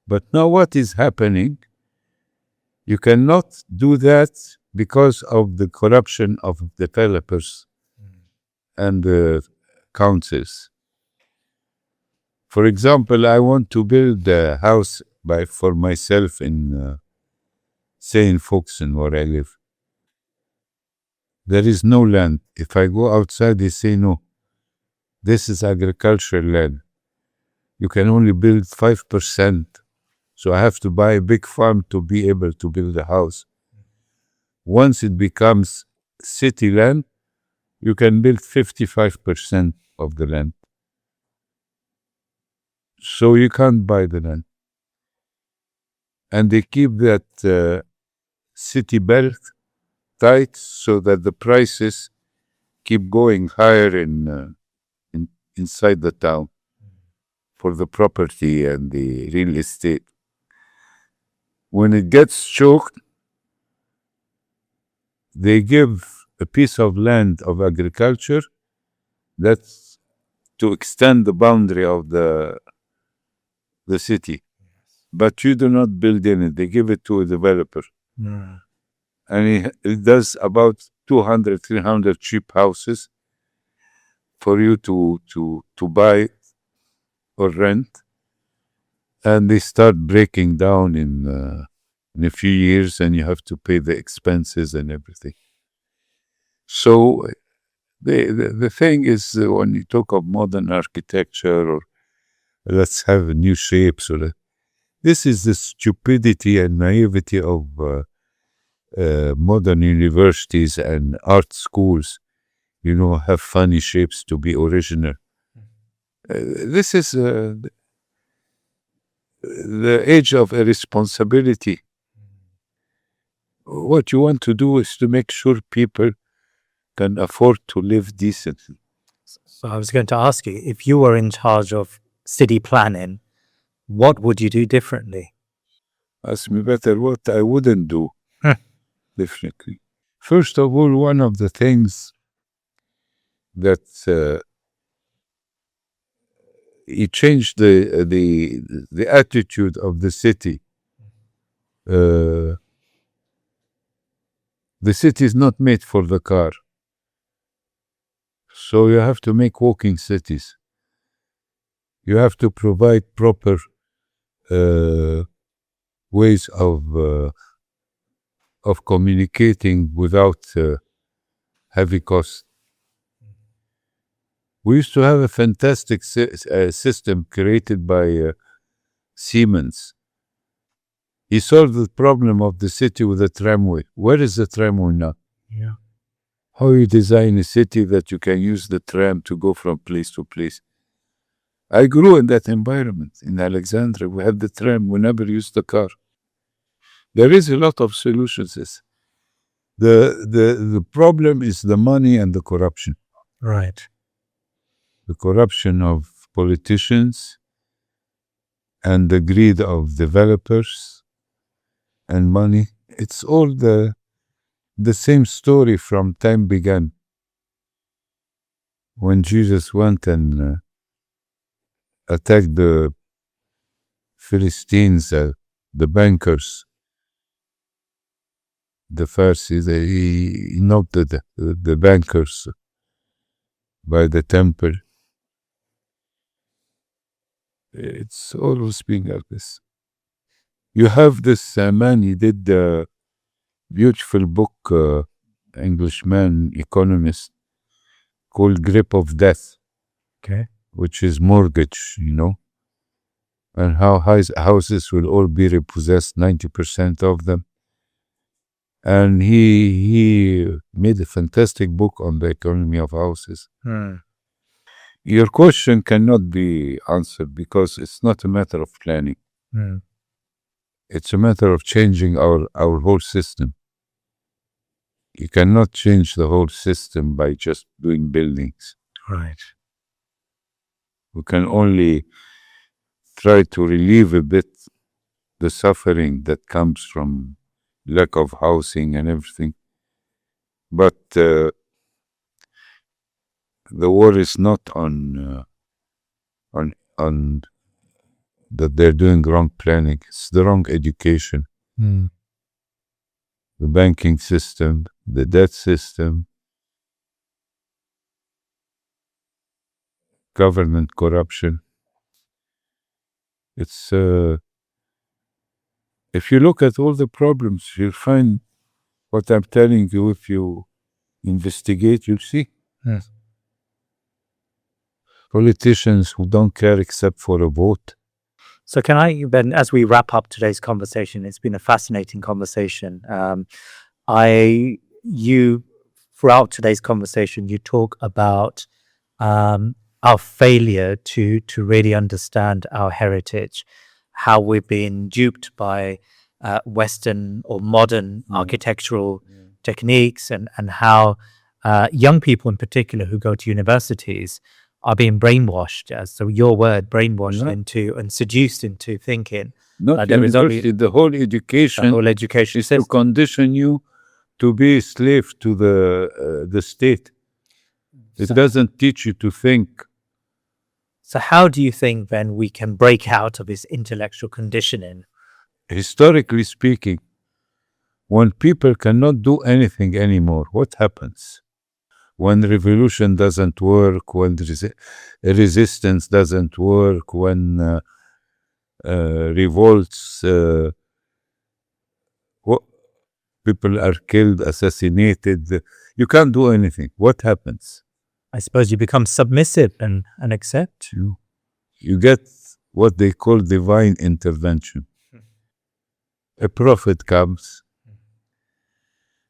But now what is happening? You cannot do that because of the corruption of developers and the councils. For example, I want to build a house for myself in, say, in Folkestone, where I live. There is no land. If I go outside, they say, no, this is agricultural land. You can only build 5%. So I have to buy a big farm to be able to build a house. Once it becomes city land, you can build 55% of the land. So you can't buy the land. And they keep that city belt tight so that the prices keep going higher inside the town for the property and the real estate. When it gets choked, they give a piece of land of agriculture that's to extend the boundary of the city. But you do not build in it. They give it to a developer. And it does about 200, 300 cheap houses for you to buy or rent. And they start breaking down in a few years, and you have to pay the expenses and everything. So the thing is, when you talk of modern architecture or let's have new shapes, this is the stupidity and naivety of modern universities and art schools. Have funny shapes to be original. This is the age of irresponsibility. What you want to do is to make sure people can afford to live decently. So I was going to ask you, if you were in charge of city planning, what would you do differently? Ask me better what I wouldn't do differently. First of all, one of the things that he changed the attitude of the city. The city is not made for the car, so you have to make walking cities. You have to provide proper ways of communicating without heavy cost. We used to have a fantastic system created by Siemens. He solved the problem of the city with a tramway. Where is the tramway now? Yeah. How you design a city that you can use the tram to go from place to place. I grew in that environment in Alexandria. We had the tram. We never used the car. There is a lot of solutions. The problem is the money and the corruption. Right. The corruption of politicians and the greed of developers and money. It's all the same story from time began. When Jesus went and attacked the Philistines, the bankers, the Pharisees, he knocked the bankers by the temple. It's always been like this. You have this man, he did a beautiful book, Englishman, economist, called Grip of Death. Okay. Which is mortgage, and how houses will all be repossessed, 90% of them. And he made a fantastic book on the economy of houses. Your question cannot be answered because it's not a matter of planning. It's a matter of changing our whole system. You cannot change the whole system by just doing buildings. Right. We can only try to relieve a bit the suffering that comes from lack of housing and everything. But the war is not on that they're doing wrong planning. It's the wrong education. The banking system, the debt system, government corruption. It's if you look at all the problems, you'll find what I'm telling you. If you investigate, you'll see. Yes. Politicians who don't care except for a vote. So can I, Ben, as we wrap up today's conversation, it's been a fascinating conversation. Throughout today's conversation, you talk about our failure to really understand our heritage, how we've been duped by Western or modern architectural techniques, and how young people in particular who go to universities are being brainwashed, so your word, brainwashed into and seduced into thinking. Not university, the whole education. The whole education is to condition you to be a slave to the state. It doesn't teach you to think. So how do you think, then, we can break out of this intellectual conditioning? Historically speaking, when people cannot do anything anymore, what happens? When revolution doesn't work, when resistance doesn't work, when revolts, people are killed, assassinated, you can't do anything. What happens? I suppose you become submissive and accept. You get what they call divine intervention. A prophet comes.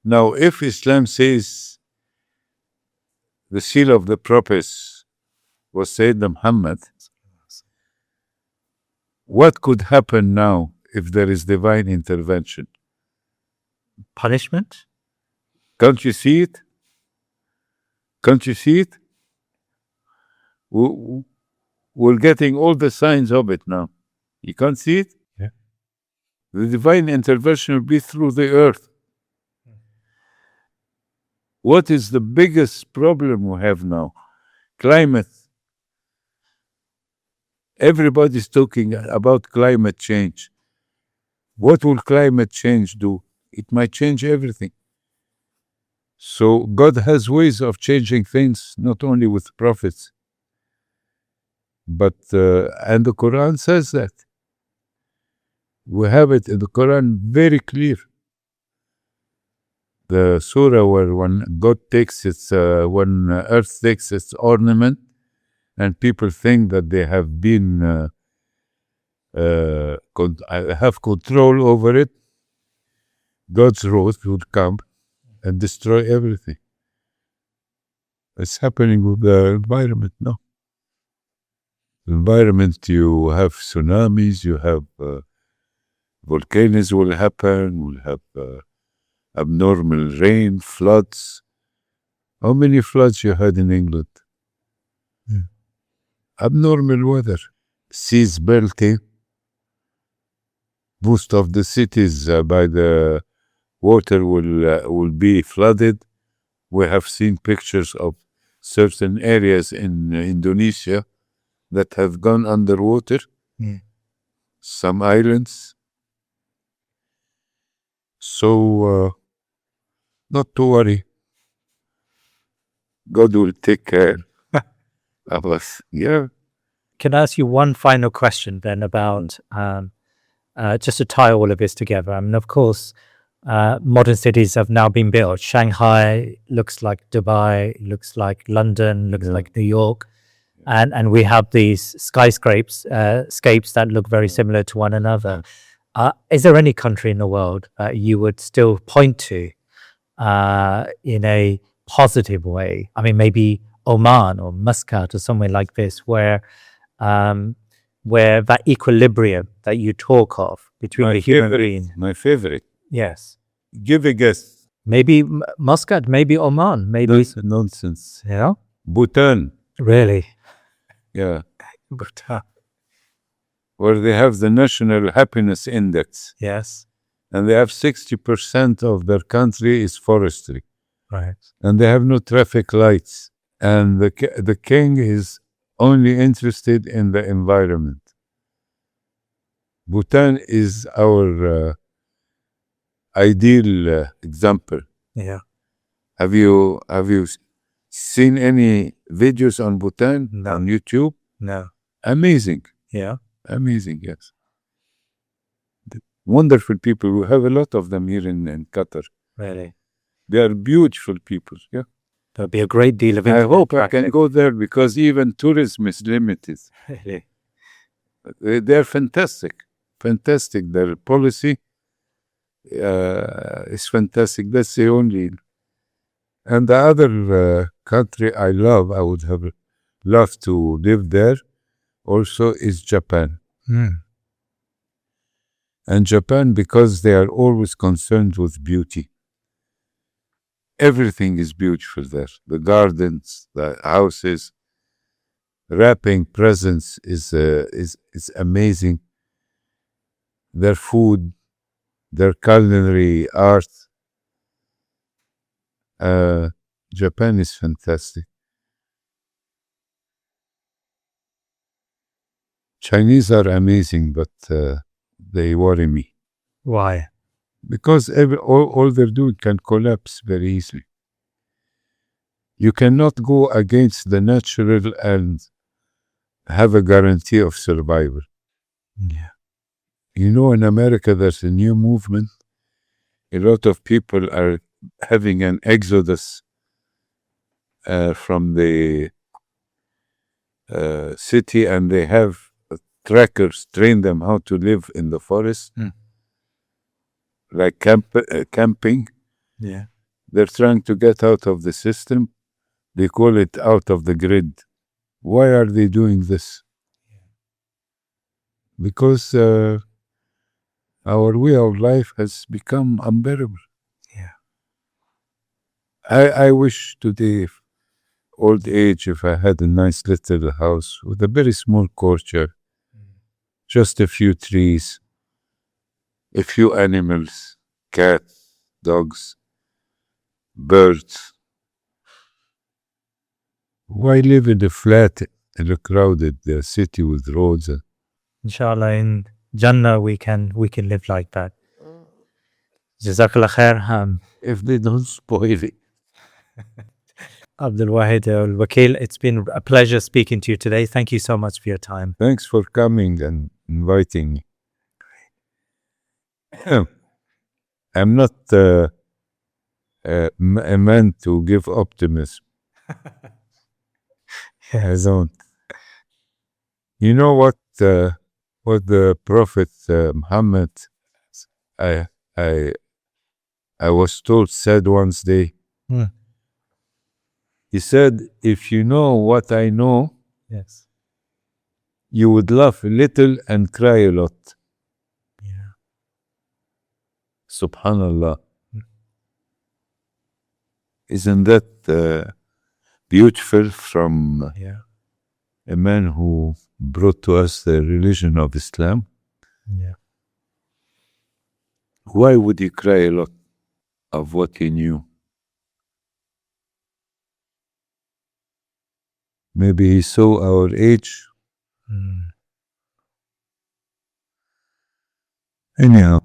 Now, if Islam says the seal of the prophets was Sayyidina Muhammad, what could happen now if there is divine intervention? Punishment? Can't you see it? Can't you see it? We're getting all the signs of it now. You can't see it? Yeah. The divine intervention will be through the earth. What is the biggest problem we have now? Climate. Everybody's talking about climate change. What will climate change do? It might change everything. So God has ways of changing things, not only with prophets, but and the Quran says that. We have it in the Quran very clear. The surah where when God takes its, when earth takes its ornament, and people think that they have been have control over it, God's wrath would come and destroy everything. It's happening with the environment now. The environment, you have tsunamis, you have volcanoes will happen, will have abnormal rain, floods. How many floods you had in England? Abnormal weather, seas melting. Most of the cities by the water will be flooded. We have seen pictures of certain areas in Indonesia that have gone underwater. Some islands. So not to worry. God will take care of us. Yeah. Can I ask you one final question then about just to tie all of this together? I mean, of course, modern cities have now been built. Shanghai looks like Dubai, looks like London, looks like New York. And we have these skyscrapes that look very similar to one another. Is there any country in the world that you would still point to in a positive way? I mean, maybe Oman or Muscat or somewhere like this, where that equilibrium that you talk of between the human being. My favorite. Yes. Give a guess. Maybe Muscat, maybe Oman, maybe. Nonsense. Yeah. Bhutan. Really? Yeah. Bhutan. Where they have the National Happiness Index. Yes. And they have 60% of their country is forestry. Right. And they have no traffic lights. And the king is only interested in the environment. Bhutan is our ideal example. Yeah. Have you seen any videos on Bhutan on YouTube? No. Amazing. Yeah. Amazing, yes. Wonderful people. We have a lot of them here in Qatar. Really? They are beautiful people, yeah. There'll be a great deal of I hope I can go there because even tourism is limited. Really? They're fantastic. Fantastic. Their policy is fantastic. That's the only. And the other country I would have loved to live there also is Japan. And Japan, because they are always concerned with beauty. Everything is beautiful there. The gardens, the houses, wrapping presents is amazing. Their food, their culinary art. Japan is fantastic. Chinese are amazing, but they worry me. Why? Because all they're doing can collapse very easily. You cannot go against the natural and have a guarantee of survival. Yeah. You know, in America, there's a new movement. A lot of people are having an exodus from the city, and they have trackers train them how to live in the forest, like camping. Yeah. They're trying to get out of the system. They call it out of the grid. Why are they doing this? Because our way of life has become unbearable. Yeah. I wish today, old age, if I had a nice little house with a very small courtyard, just a few trees, a few animals, cats, dogs, birds, Why live in a flat in a crowded city with roads? Inshallah, in Jannah we can live like that. Jazakallah khair. If they don't spoil it. Abdel Wahed El-Wakil, it's been a pleasure speaking to you today. Thank you so much for your time. Thanks for coming and inviting me. I'm not a man to give optimism. I don't. You know what the Prophet Muhammad, I was told, said once day. He said, if you know what I know, Yes. you would laugh a little and cry a lot. Yeah. Subhanallah. Isn't that beautiful from a man who brought to us the religion of Islam? Yeah. Why would he cry a lot of what he knew? Maybe he saw our age. Anyhow.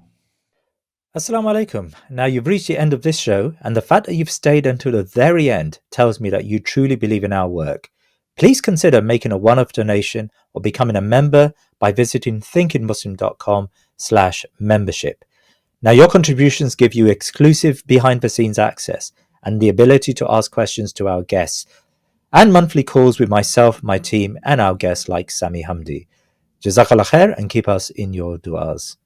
Assalamu alaikum. Now you've reached the end of this show, and the fact that you've stayed until the very end tells me that you truly believe in our work. Please consider making a one-off donation or becoming a member by visiting thinkingmuslim.com/membership. Now your contributions give you exclusive behind-the-scenes access and the ability to ask questions to our guests, and monthly calls with myself, my team, and our guests like Sami Hamdi. Jazakallah khair and keep us in your du'as.